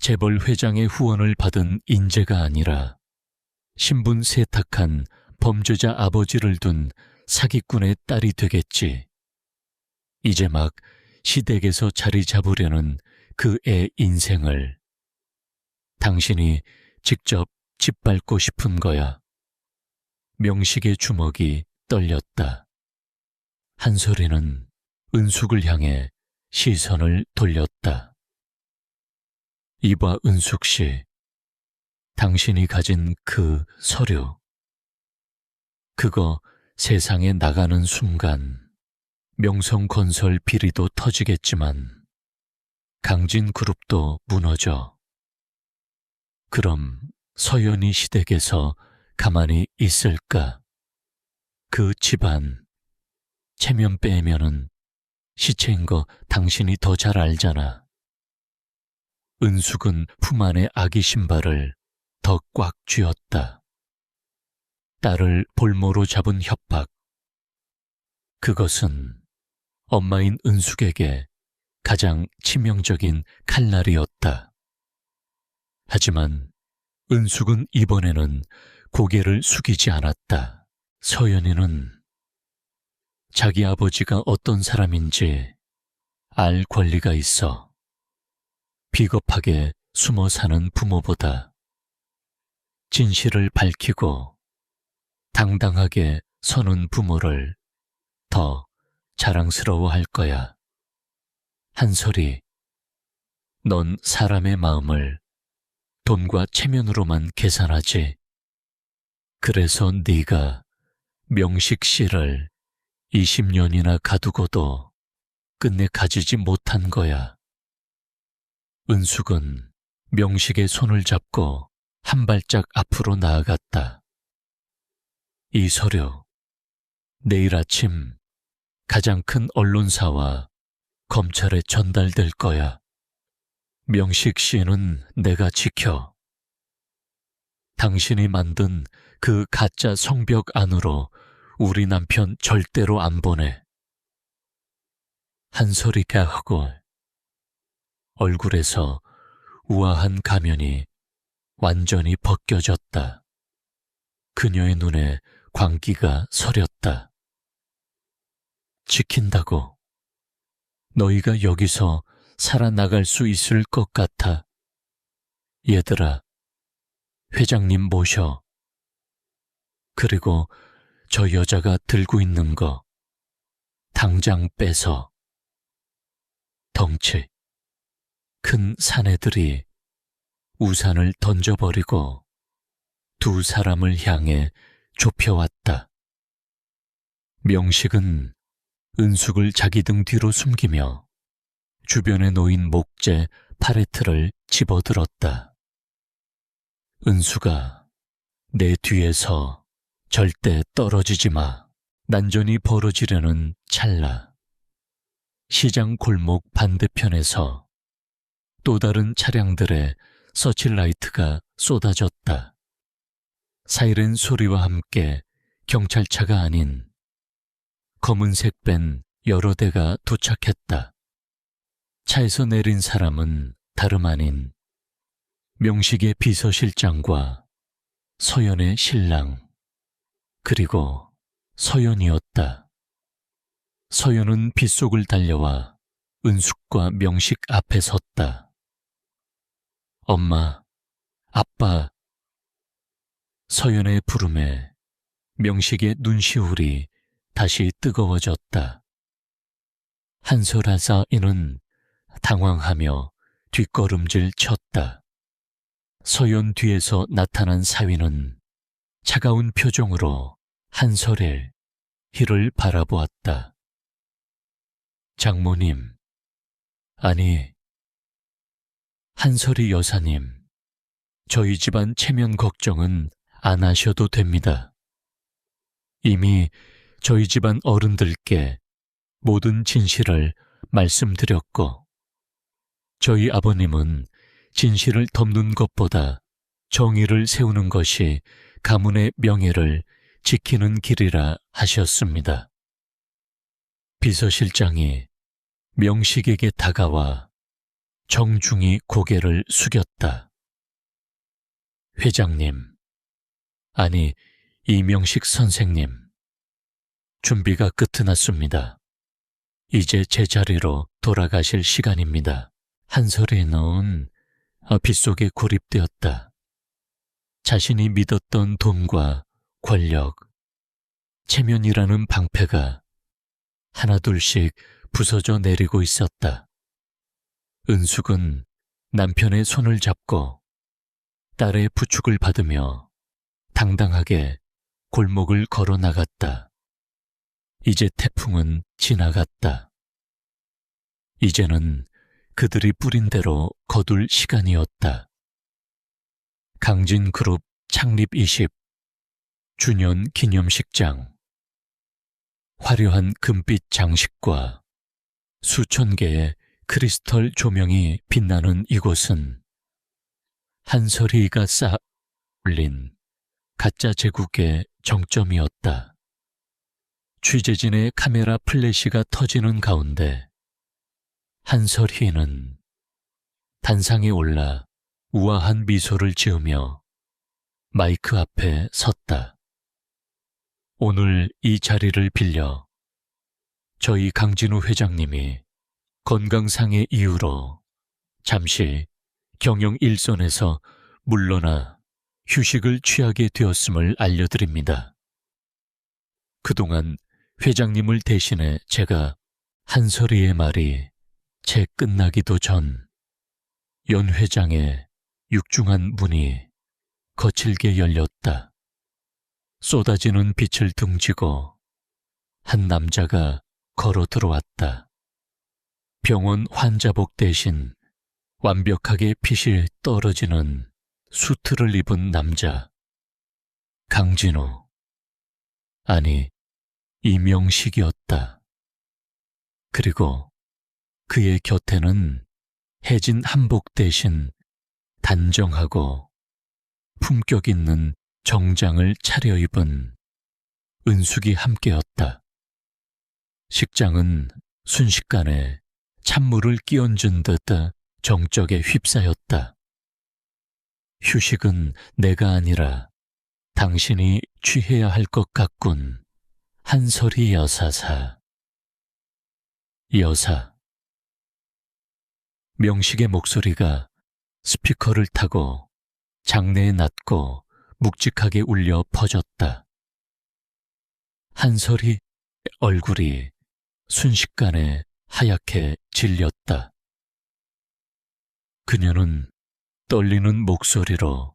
재벌 회장의 후원을 받은 인재가 아니라 신분 세탁한 범죄자 아버지를 둔 사기꾼의 딸이 되겠지. 이제 막 시댁에서 자리 잡으려는 그 애 인생을 당신이 직접 짓밟고 싶은 거야. 명식의 주먹이 떨렸다. 한설이는 은숙을 향해 시선을 돌렸다. 이봐, 은숙 씨. 당신이 가진 그 서류. 그거 세상에 나가는 순간 명성건설 비리도 터지겠지만 강진그룹도 무너져. 그럼 서연이 시댁에서 가만히 있을까? 그 집안, 체면 빼면은 시체인 거 당신이 더 잘 알잖아. 은숙은 품 안에 아기 신발을 더 꽉 쥐었다. 딸을 볼모로 잡은 협박. 그것은 엄마인 은숙에게 가장 치명적인 칼날이었다. 하지만 은숙은 이번에는 고개를 숙이지 않았다. 서연이는 자기 아버지가 어떤 사람인지 알 권리가 있어. 비겁하게 숨어 사는 부모보다 진실을 밝히고 당당하게 서는 부모를 더 자랑스러워할 거야. 한솔이, 넌 사람의 마음을 돈과 체면으로만 계산하지. 그래서 네가 명식 씨를 20년이나 가두고도 끝내 가지지 못한 거야. 은숙은 명식의 손을 잡고 한 발짝 앞으로 나아갔다. 이 서류, 내일 아침 가장 큰 언론사와 검찰에 전달될 거야. 명식 씨는 내가 지켜. 당신이 만든 그 가짜 성벽 안으로 우리 남편 절대로 안 보내. 한소리가 하고 얼굴에서 우아한 가면이 완전히 벗겨졌다. 그녀의 눈에 광기가 서렸다. 지킨다고. 너희가 여기서 살아나갈 수 있을 것 같아. 얘들아, 회장님 모셔. 그리고 저 여자가 들고 있는 거 당장 빼서. 덩치 큰 사내들이 우산을 던져버리고 두 사람을 향해 좁혀왔다. 명식은 은숙을 자기 등 뒤로 숨기며 주변에 놓인 목재 파레트를 집어들었다. 은숙아, 내 뒤에서 절대 떨어지지 마. 난전이 벌어지려는 찰나. 시장 골목 반대편에서 또 다른 차량들의 서치라이트가 쏟아졌다. 사이렌 소리와 함께 경찰차가 아닌 검은색 밴 여러 대가 도착했다. 차에서 내린 사람은 다름 아닌 명식의 비서실장과 서연의 신랑, 그리고 서연이었다. 서연은 빗속을 달려와 은숙과 명식 앞에 섰다. 엄마, 아빠. 서연의 부름에 명식의 눈시울이 다시 뜨거워졌다. 한솔아사이는 당황하며 뒷걸음질 쳤다. 서연 뒤에서 나타난 사위는 차가운 표정으로 한솔의 희를 바라보았다. 장모님, 아니, 한솔이 여사님, 저희 집안 체면 걱정은 안 하셔도 됩니다. 이미 저희 집안 어른들께 모든 진실을 말씀드렸고, 저희 아버님은 진실을 덮는 것보다 정의를 세우는 것이 가문의 명예를 지키는 길이라 하셨습니다. 비서실장이 명식에게 다가와 정중히 고개를 숙였다. 회장님, 아니 이명식 선생님, 준비가 끝났습니다. 이제 제자리로 돌아가실 시간입니다. 한솔이 넣은 빗속에 고립되었다. 자신이 믿었던 돈과 권력, 체면이라는 방패가 하나둘씩 부서져 내리고 있었다. 은숙은 남편의 손을 잡고 딸의 부축을 받으며 당당하게 골목을 걸어 나갔다. 이제 태풍은 지나갔다. 이제는 그들이 뿌린 대로 거둘 시간이었다. 강진그룹 창립 20주년 기념식장. 화려한 금빛 장식과 수천 개의 크리스털 조명이 빛나는 이곳은 한서리가 쌓아 올린 가짜 제국의 정점이었다. 취재진의 카메라 플래시가 터지는 가운데 한설희는 단상에 올라 우아한 미소를 지으며 마이크 앞에 섰다. 오늘 이 자리를 빌려 저희 강진우 회장님이 건강상의 이유로 잠시 경영 일선에서 물러나 휴식을 취하게 되었음을 알려드립니다. 그동안 회장님을 대신해 제가 한설희의 말이 채 끝나기도 전 연 회장의 육중한 문이 거칠게 열렸다. 쏟아지는 빛을 등지고 한 남자가 걸어 들어왔다. 병원 환자복 대신 완벽하게 핏이 떨어지는 수트를 입은 남자. 강진우. 아니, 이명식이었다. 그리고 그의 곁에는 해진 한복 대신 단정하고 품격 있는 정장을 차려입은 은숙이 함께였다. 식장은 순식간에 찬물을 끼얹은 듯 정적에 휩싸였다. 휴식은 내가 아니라 당신이 취해야 할 것 같군. 한설희 여사사. 여사. 명식의 목소리가 스피커를 타고 장내에 낮고 묵직하게 울려 퍼졌다. 한설희 얼굴이 순식간에 하얗게 질렸다. 그녀는 떨리는 목소리로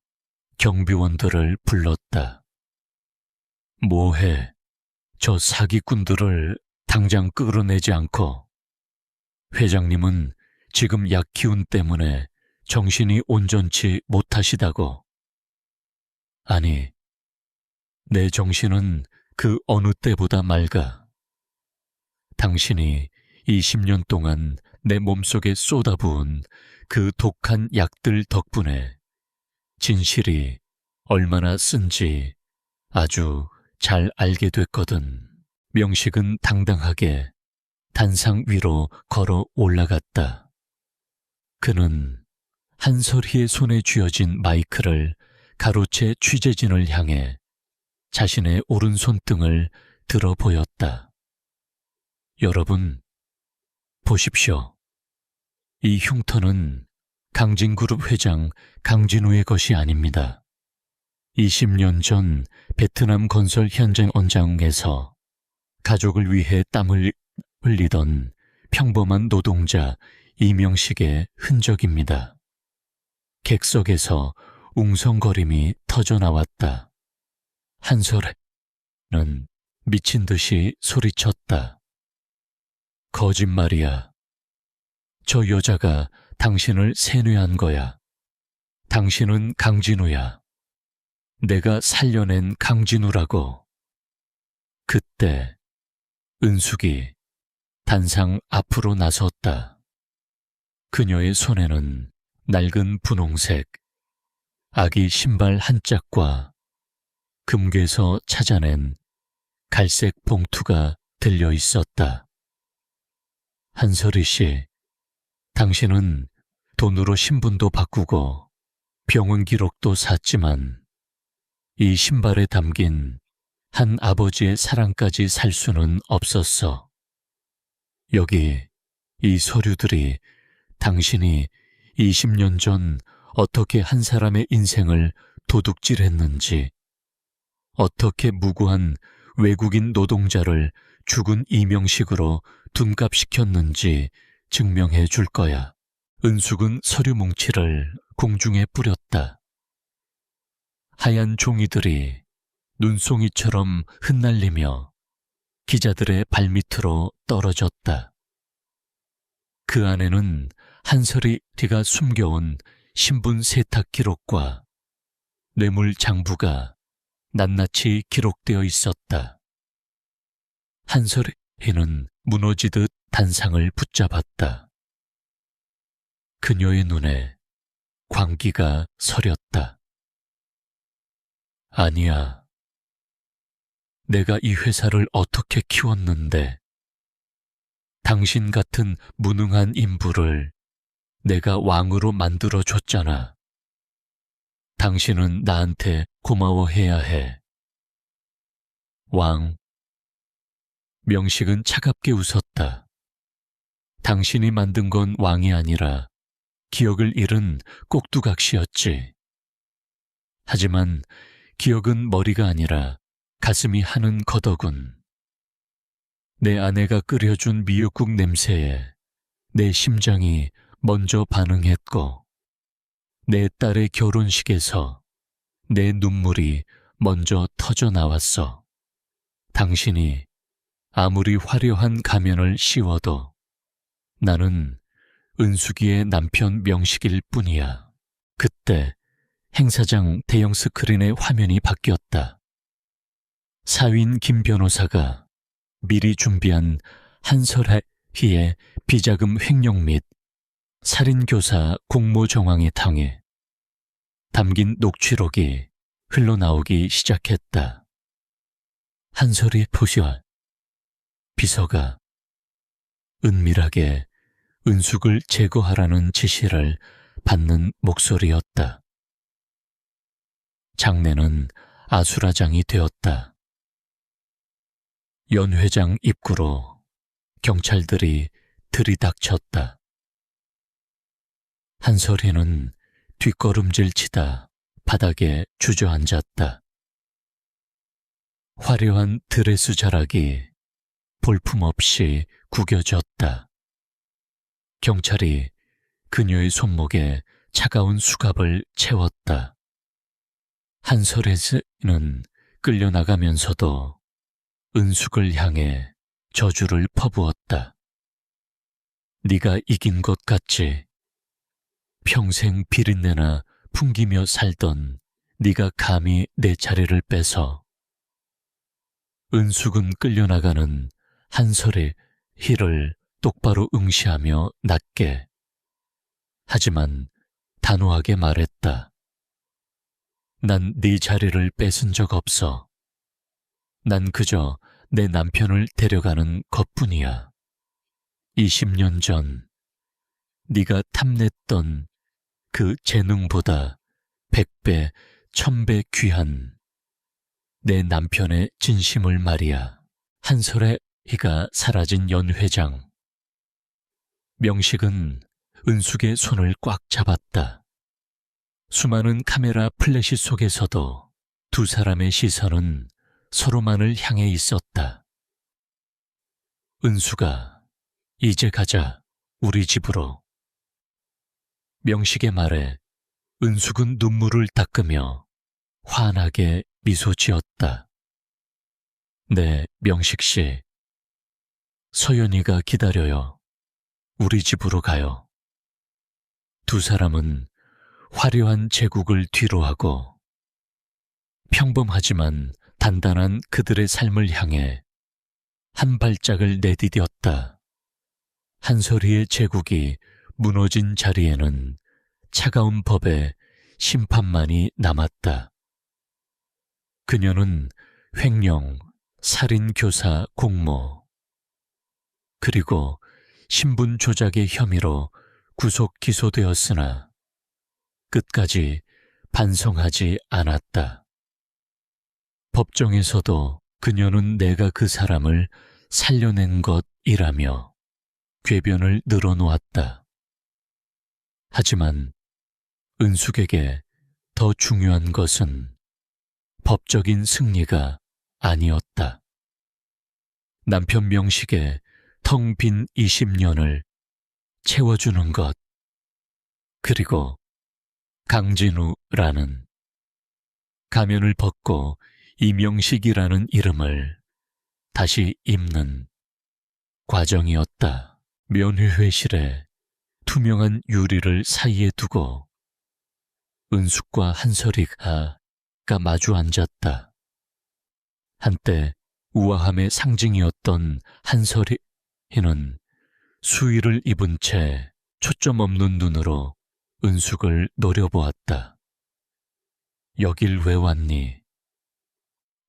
경비원들을 불렀다. 뭐해? 저 사기꾼들을 당장 끌어내지 않고. 회장님은 지금 약 기운 때문에 정신이 온전치 못하시다고. 아니, 내 정신은 그 어느 때보다 맑아. 당신이 20년 동안 내 몸속에 쏟아부은 그 독한 약들 덕분에 진실이 얼마나 쓴지 아주 잘 알게 됐거든. 명식은 당당하게 단상 위로 걸어 올라갔다. 그는 한설희의 손에 쥐어진 마이크를 가로채 취재진을 향해 자신의 오른손등을 들어 보였다. 여러분, 보십시오. 이 흉터는 강진그룹 회장 강진우의 것이 아닙니다. 20년 전 베트남 건설 현장 원장에서 가족을 위해 땀을 흘리던 평범한 노동자 이명식의 흔적입니다. 객석에서 웅성거림이 터져나왔다. 한설희는 미친 듯이 소리쳤다. 거짓말이야. 저 여자가 당신을 세뇌한 거야. 당신은 강진우야. 내가 살려낸 강진우라고. 그때 은숙이 단상 앞으로 나섰다. 그녀의 손에는 낡은 분홍색 아기 신발 한 짝과 금괴에서 찾아낸 갈색 봉투가 들려 있었다. 한설희 씨, 당신은 돈으로 신분도 바꾸고 병원 기록도 샀지만 이 신발에 담긴 한 아버지의 사랑까지 살 수는 없었어. 여기 이 서류들이 당신이 20년 전 어떻게 한 사람의 인생을 도둑질했는지, 어떻게 무고한 외국인 노동자를 죽은 이명식으로 둔갑시켰는지 증명해 줄 거야. 은숙은 서류 뭉치를 공중에 뿌렸다. 하얀 종이들이 눈송이처럼 흩날리며 기자들의 발밑으로 떨어졌다. 그 안에는 한설이가 숨겨온 신분 세탁 기록과 뇌물 장부가 낱낱이 기록되어 있었다. 한설이는 무너지듯 단상을 붙잡았다. 그녀의 눈에 광기가 서렸다. 아니야. 내가 이 회사를 어떻게 키웠는데 당신 같은 무능한 인부를 내가 왕으로 만들어줬잖아. 당신은 나한테 고마워해야 해. 왕. 명식은 차갑게 웃었다. 당신이 만든 건 왕이 아니라 기억을 잃은 꼭두각시였지. 하지만 기억은 머리가 아니라 가슴이 하는 거더군. 내 아내가 끓여준 미역국 냄새에 내 심장이 먼저 반응했고, 내 딸의 결혼식에서 내 눈물이 먼저 터져 나왔어. 당신이 아무리 화려한 가면을 씌워도 나는 은숙이의 남편 명식일 뿐이야. 그때 행사장 대형 스크린의 화면이 바뀌었다. 사위인 김 변호사가 미리 준비한 한설희의 비자금 횡령 및 살인교사 공모 정황에 당해 담긴 녹취록이 흘러나오기 시작했다. 한설희 포시와 비서가 은밀하게 은숙을 제거하라는 지시를 받는 목소리였다. 장내는 아수라장이 되었다. 연 회장 입구로 경찰들이 들이닥쳤다. 한설희는 뒷걸음질 치다 바닥에 주저앉았다. 화려한 드레스 자락이 볼품없이 구겨졌다. 경찰이 그녀의 손목에 차가운 수갑을 채웠다. 한설희는 끌려나가면서도 은숙을 향해 저주를 퍼부었다. 네가 이긴 것 같지? 평생 비린내나 풍기며 살던 네가 감히 내 자리를 뺏어. 은숙은 끌려나가는 한설희를 똑바로 응시하며 낮게, 하지만 단호하게 말했다. 난 네 자리를 뺏은 적 없어. 난 그저 내 남편을 데려가는 것뿐이야. 20년 전 네가 탐냈던 그 재능보다 100배, 1000배 귀한 내 남편의 진심을 말이야. 한설희가 사라진 연 회장. 명식은 은숙의 손을 꽉 잡았다. 수많은 카메라 플래시 속에서도 두 사람의 시선은 서로만을 향해 있었다. 은숙아, 이제 가자. 우리 집으로. 명식의 말에 은숙은 눈물을 닦으며 환하게 미소 지었다. 네, 명식씨. 서연이가 기다려요. 우리 집으로 가요. 두 사람은 화려한 제국을 뒤로하고 평범하지만 단단한 그들의 삶을 향해 한 발짝을 내디뎠다. 한설희의 제국이 무너진 자리에는 차가운 법의 심판만이 남았다. 그녀는 횡령, 살인교사 공모, 그리고 신분 조작의 혐의로 구속 기소되었으나 끝까지 반성하지 않았다. 법정에서도 그녀는 내가 그 사람을 살려낸 것이라며 궤변을 늘어놓았다. 하지만 은숙에게 더 중요한 것은 법적인 승리가 아니었다. 남편 명식의 텅 빈 20년을 채워주는 것, 그리고 강진우라는 가면을 벗고 이명식이라는 이름을 다시 입는 과정이었다. 면회회실에 투명한 유리를 사이에 두고 은숙과 한설이가 마주 앉았다. 한때 우아함의 상징이었던 한설이는 수의를 입은 채 초점 없는 눈으로 은숙을 노려보았다. 여길 왜 왔니?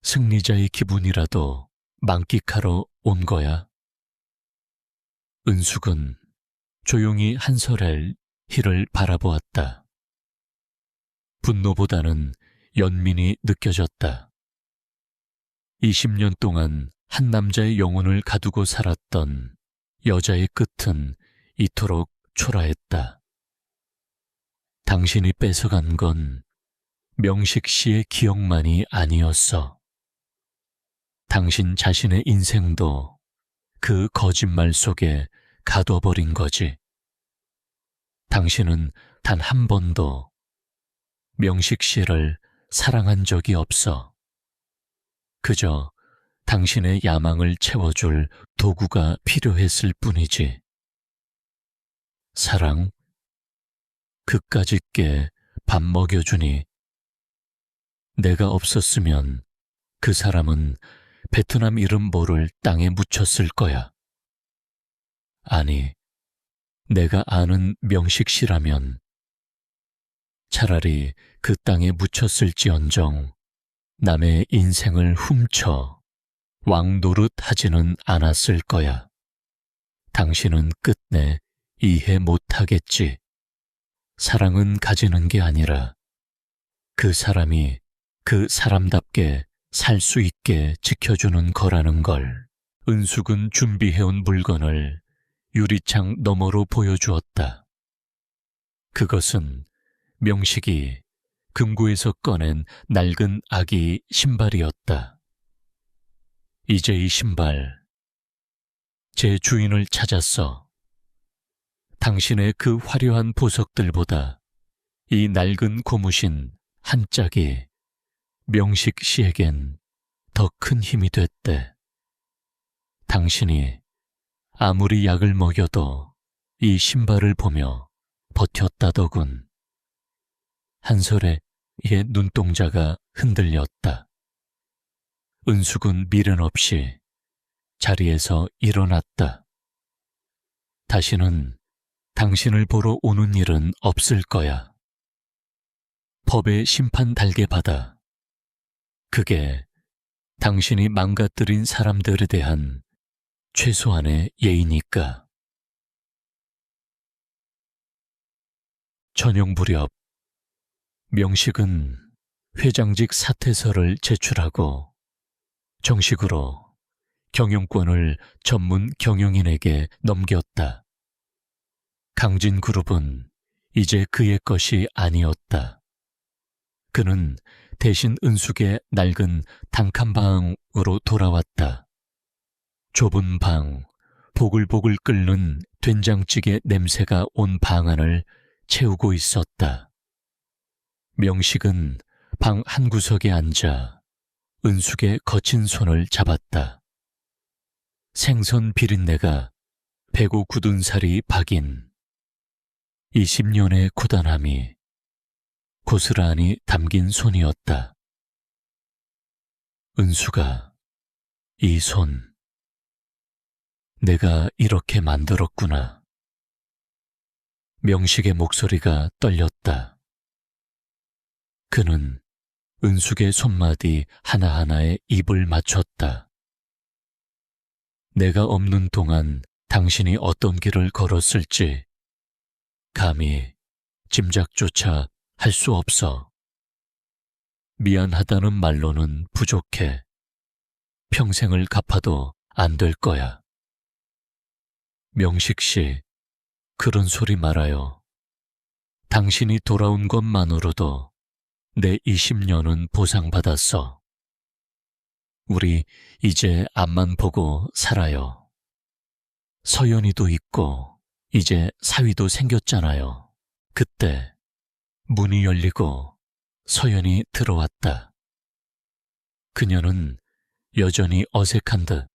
승리자의 기분이라도 만끽하러 온 거야? 은숙은 조용히 한설의 희를 바라보았다. 분노보다는 연민이 느껴졌다. 20년 동안 한 남자의 영혼을 가두고 살았던 여자의 끝은 이토록 초라했다. 당신이 뺏어간 건 명식 씨의 기억만이 아니었어. 당신 자신의 인생도 그 거짓말 속에 가둬버린 거지. 당신은 단 한 번도 명식 씨를 사랑한 적이 없어. 그저 당신의 야망을 채워줄 도구가 필요했을 뿐이지. 사랑? 그까짓게 밥 먹여주니 내가 없었으면 그 사람은 베트남 이름 모를 땅에 묻혔을 거야. 아니, 내가 아는 명식 씨라면 차라리 그 땅에 묻혔을지언정 남의 인생을 훔쳐 왕노릇 하지는 않았을 거야. 당신은 끝내 이해 못하겠지. 사랑은 가지는 게 아니라 그 사람이 그 사람답게 살 수 있게 지켜주는 거라는 걸. 은숙은 준비해온 물건을 유리창 너머로 보여주었다. 그것은 명식이 금고에서 꺼낸 낡은 아기 신발이었다. 이제 이 신발, 제 주인을 찾았어. 당신의 그 화려한 보석들보다 이 낡은 고무신 한 짝이 명식 씨에겐 더 큰 힘이 됐대. 당신이 아무리 약을 먹여도 이 신발을 보며 버텼다더군. 한설의 눈동자가 흔들렸다. 은숙은 미련 없이 자리에서 일어났다. 다시는 당신을 보러 오는 일은 없을 거야. 법의 심판 달게 받아. 그게 당신이 망가뜨린 사람들에 대한 최소한의 예의니까. 저녁 무렵 명식은 회장직 사퇴서를 제출하고 정식으로 경영권을 전문 경영인에게 넘겼다. 강진그룹은 이제 그의 것이 아니었다. 그는 대신 은숙의 낡은 단칸방으로 돌아왔다. 좁은 방, 보글보글 끓는 된장찌개 냄새가 온 방 안을 채우고 있었다. 명식은 방 한구석에 앉아 은숙의 거친 손을 잡았다. 생선 비린내가 배고 굳은 살이 박인 20년의 고단함이 고스란히 담긴 손이었다. 은숙아, 이 손, 내가 이렇게 만들었구나. 명식의 목소리가 떨렸다. 그는 은숙의 손마디 하나하나에 입을 맞췄다. 내가 없는 동안 당신이 어떤 길을 걸었을지 감히 짐작조차 할 수 없어. 미안하다는 말로는 부족해. 평생을 갚아도 안 될 거야. 명식 씨, 그런 소리 말아요. 당신이 돌아온 것만으로도 내 20년은 보상받았어. 우리 이제 앞만 보고 살아요. 서연이도 있고 이제 사위도 생겼잖아요. 그때 문이 열리고 서연이 들어왔다. 그녀는 여전히 어색한 듯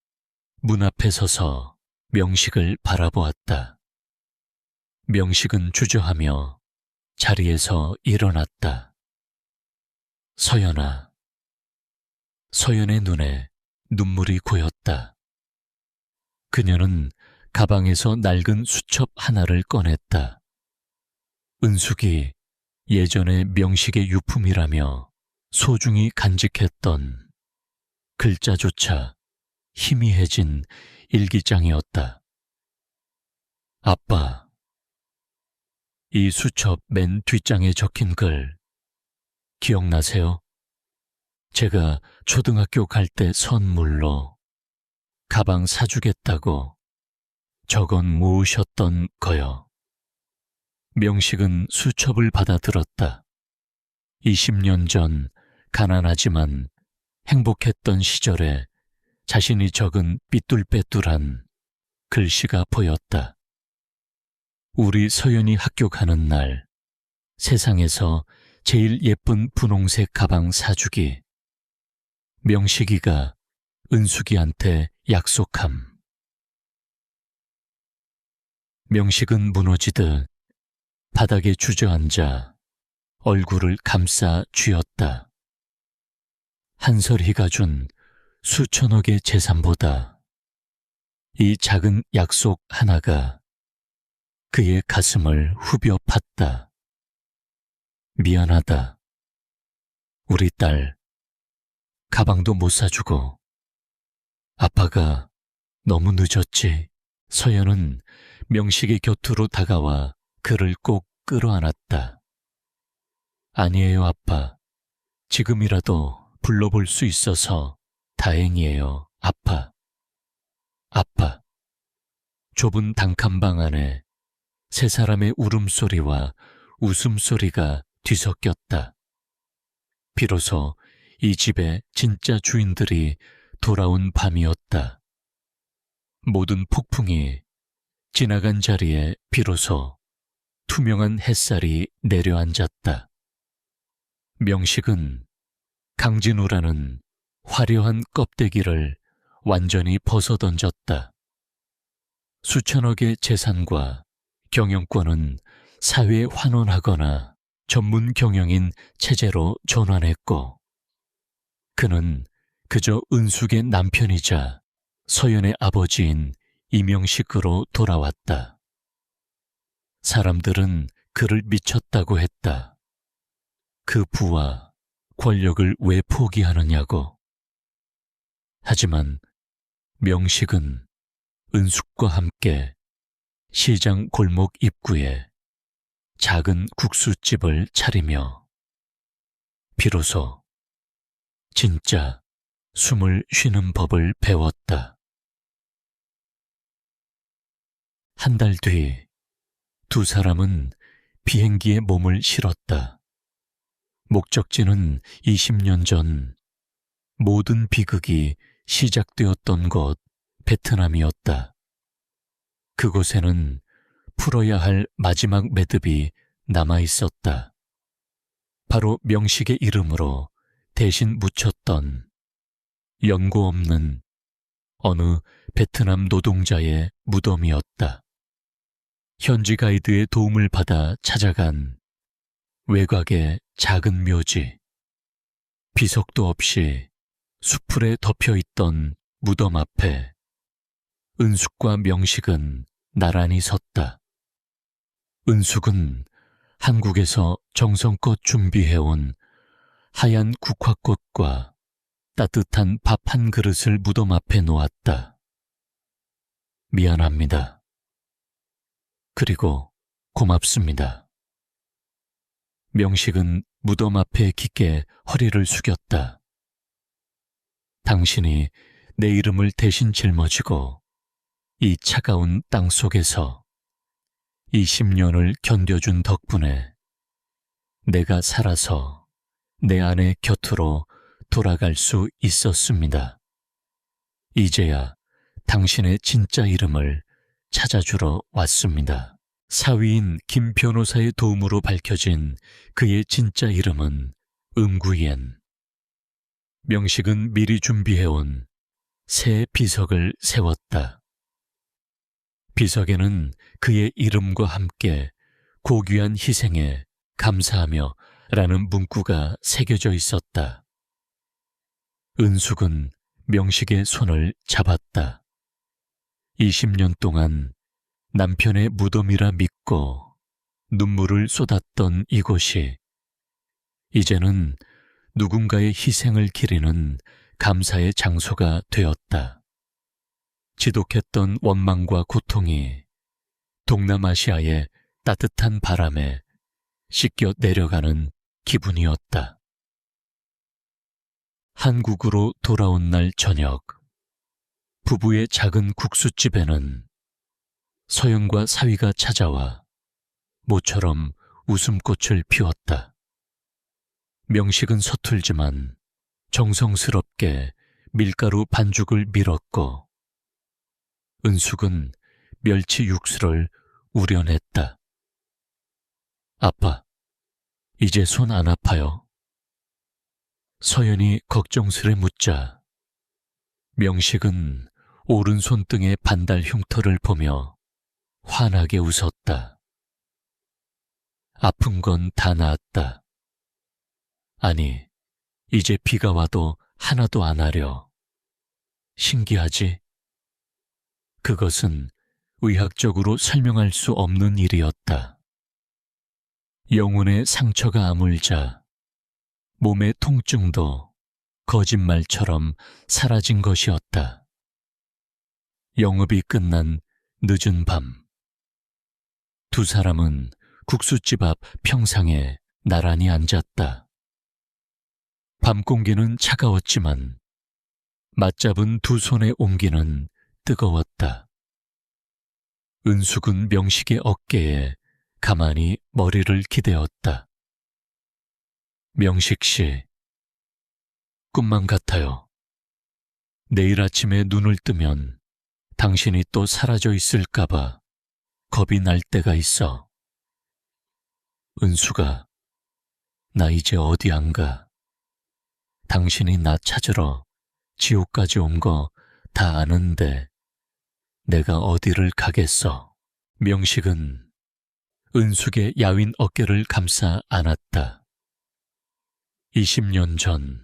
문 앞에 서서 명식을 바라보았다. 명식은 주저하며 자리에서 일어났다. 서연아. 서연의 눈에 눈물이 고였다. 그녀는 가방에서 낡은 수첩 하나를 꺼냈다. 은숙이 예전에 명식의 유품이라며 소중히 간직했던 글자조차 희미해진 일기장이었다. 아빠, 이 수첩 맨 뒷장에 적힌 글 기억나세요? 제가 초등학교 갈 때 선물로 가방 사주겠다고 적은 모으셨던 거요. 명식은 수첩을 받아들었다. 20년 전 가난하지만 행복했던 시절에 자신이 적은 삐뚤빼뚤한 글씨가 보였다. 우리 서연이 학교 가는 날 세상에서 제일 예쁜 분홍색 가방 사주기. 명식이가 은숙이한테 약속함. 명식은 무너지듯 바닥에 주저앉아 얼굴을 감싸 쥐었다. 한설희가 준 수천억의 재산보다 이 작은 약속 하나가 그의 가슴을 후벼 팠다. 미안하다. 우리 딸, 가방도 못 사주고. 아빠가 너무 늦었지. 서연은 명식의 곁으로 다가와 그를 꼭 끌어안았다. 아니에요, 아빠. 지금이라도 불러볼 수 있어서 다행이에요, 아빠. 아빠. 좁은 단칸방 안에 세 사람의 울음소리와 웃음소리가 뒤섞였다. 비로소 이 집의 진짜 주인들이 돌아온 밤이었다. 모든 폭풍이 지나간 자리에 비로소 투명한 햇살이 내려앉았다. 명식은 강진우라는 화려한 껍데기를 완전히 벗어던졌다. 수천억의 재산과 경영권은 사회에 환원하거나 전문 경영인 체제로 전환했고, 그는 그저 은숙의 남편이자 서연의 아버지인 이명식으로 돌아왔다. 사람들은 그를 미쳤다고 했다. 그 부와 권력을 왜 포기하느냐고. 하지만 명식은 은숙과 함께 시장 골목 입구에 작은 국수집을 차리며 비로소 진짜 숨을 쉬는 법을 배웠다. 한 달 뒤 두 사람은 비행기에 몸을 실었다. 목적지는 20년 전 모든 비극이 시작되었던 곳 베트남이었다. 그곳에는 풀어야 할 마지막 매듭이 남아 있었다. 바로 명식의 이름으로 대신 묻혔던 연고 없는 어느 베트남 노동자의 무덤이었다. 현지 가이드의 도움을 받아 찾아간 외곽의 작은 묘지. 비석도 없이 수풀에 덮여있던 무덤 앞에 은숙과 명식은 나란히 섰다. 은숙은 한국에서 정성껏 준비해온 하얀 국화꽃과 따뜻한 밥 한 그릇을 무덤 앞에 놓았다. 미안합니다. 그리고 고맙습니다. 명식은 무덤 앞에 깊게 허리를 숙였다. 당신이 내 이름을 대신 짊어지고 이 차가운 땅 속에서 20년을 견뎌준 덕분에 내가 살아서 내 아내 곁으로 돌아갈 수 있었습니다. 이제야 당신의 진짜 이름을 찾아주러 왔습니다. 사위인 김 변호사의 도움으로 밝혀진 그의 진짜 이름은 음구옌. 명식은 미리 준비해온 새 비석을 세웠다. 비석에는 그의 이름과 함께 고귀한 희생에 감사하며 라는 문구가 새겨져 있었다. 은숙은 명식의 손을 잡았다. 20년 동안 남편의 무덤이라 믿고 눈물을 쏟았던 이곳이 이제는 누군가의 희생을 기리는 감사의 장소가 되었다. 지독했던 원망과 고통이 동남아시아의 따뜻한 바람에 씻겨 내려가는 기분이었다. 한국으로 돌아온 날 저녁, 부부의 작은 국수집에는 서연과 사위가 찾아와 모처럼 웃음꽃을 피웠다. 명식은 서툴지만 정성스럽게 밀가루 반죽을 밀었고 은숙은 멸치 육수를 우려냈다. 아빠, 이제 손 안 아파요? 서연이 걱정스레 묻자 명식은 오른손 등의 반달 흉터를 보며 환하게 웃었다. 아픈 건 다 나았다. 아니, 이제 비가 와도 하나도 안 아려. 신기하지? 그것은 의학적으로 설명할 수 없는 일이었다. 영혼의 상처가 아물자 몸의 통증도 거짓말처럼 사라진 것이었다. 영업이 끝난 늦은 밤, 두 사람은 국수집 앞 평상에 나란히 앉았다. 밤 공기는 차가웠지만 맞잡은 두 손의 온기는 뜨거웠다. 은숙은 명식의 어깨에 가만히 머리를 기대었다. 명식 씨, 꿈만 같아요. 내일 아침에 눈을 뜨면 당신이 또 사라져 있을까봐 겁이 날 때가 있어. 은숙아, 나 이제 어디 안 가. 당신이 나 찾으러 지옥까지 온 거 다 아는데 내가 어디를 가겠어. 명식은 은숙의 야윈 어깨를 감싸 안았다. 20년 전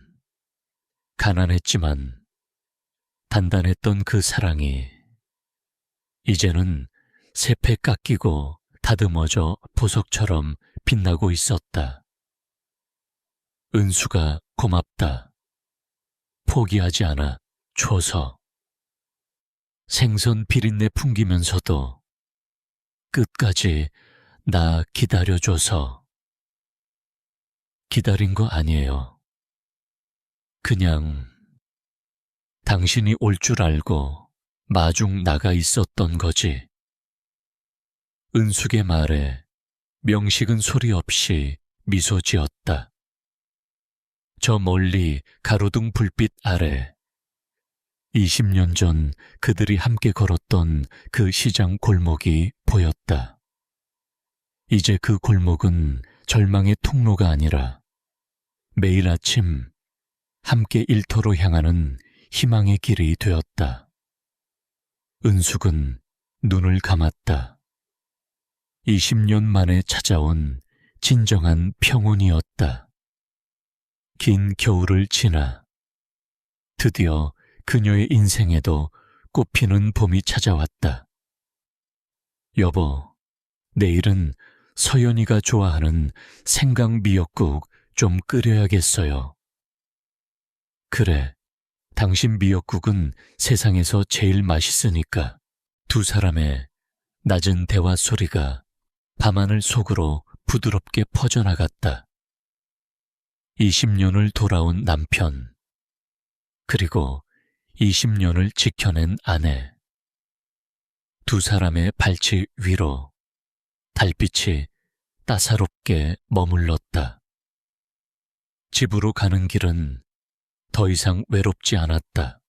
가난했지만 단단했던 그 사랑이 이제는 새패 깎이고 다듬어져 보석처럼 빛나고 있었다. 은수가 고맙다. 포기하지 않아 줘서. 생선 비린내 풍기면서도 끝까지 나 기다려줘서. 기다린 거 아니에요. 그냥 당신이 올 줄 알고 마중 나가 있었던 거지. 은숙의 말에 명식은 소리 없이 미소 지었다. 저 멀리 가로등 불빛 아래 20년 전 그들이 함께 걸었던 그 시장 골목이 보였다. 이제 그 골목은 절망의 통로가 아니라 매일 아침 함께 일터로 향하는 희망의 길이 되었다. 은숙은 눈을 감았다. 20년 만에 찾아온 진정한 평온이었다. 긴 겨울을 지나 드디어 그녀의 인생에도 꽃피는 봄이 찾아왔다. 여보, 내일은 서연이가 좋아하는 생강 미역국 좀 끓여야겠어요. 그래, 당신 미역국은 세상에서 제일 맛있으니까. 두 사람의 낮은 대화 소리가 밤하늘 속으로 부드럽게 퍼져나갔다. 20년을 돌아온 남편, 그리고 20년을 지켜낸 아내. 두 사람의 발치 위로 달빛이 따사롭게 머물렀다. 집으로 가는 길은 더 이상 외롭지 않았다.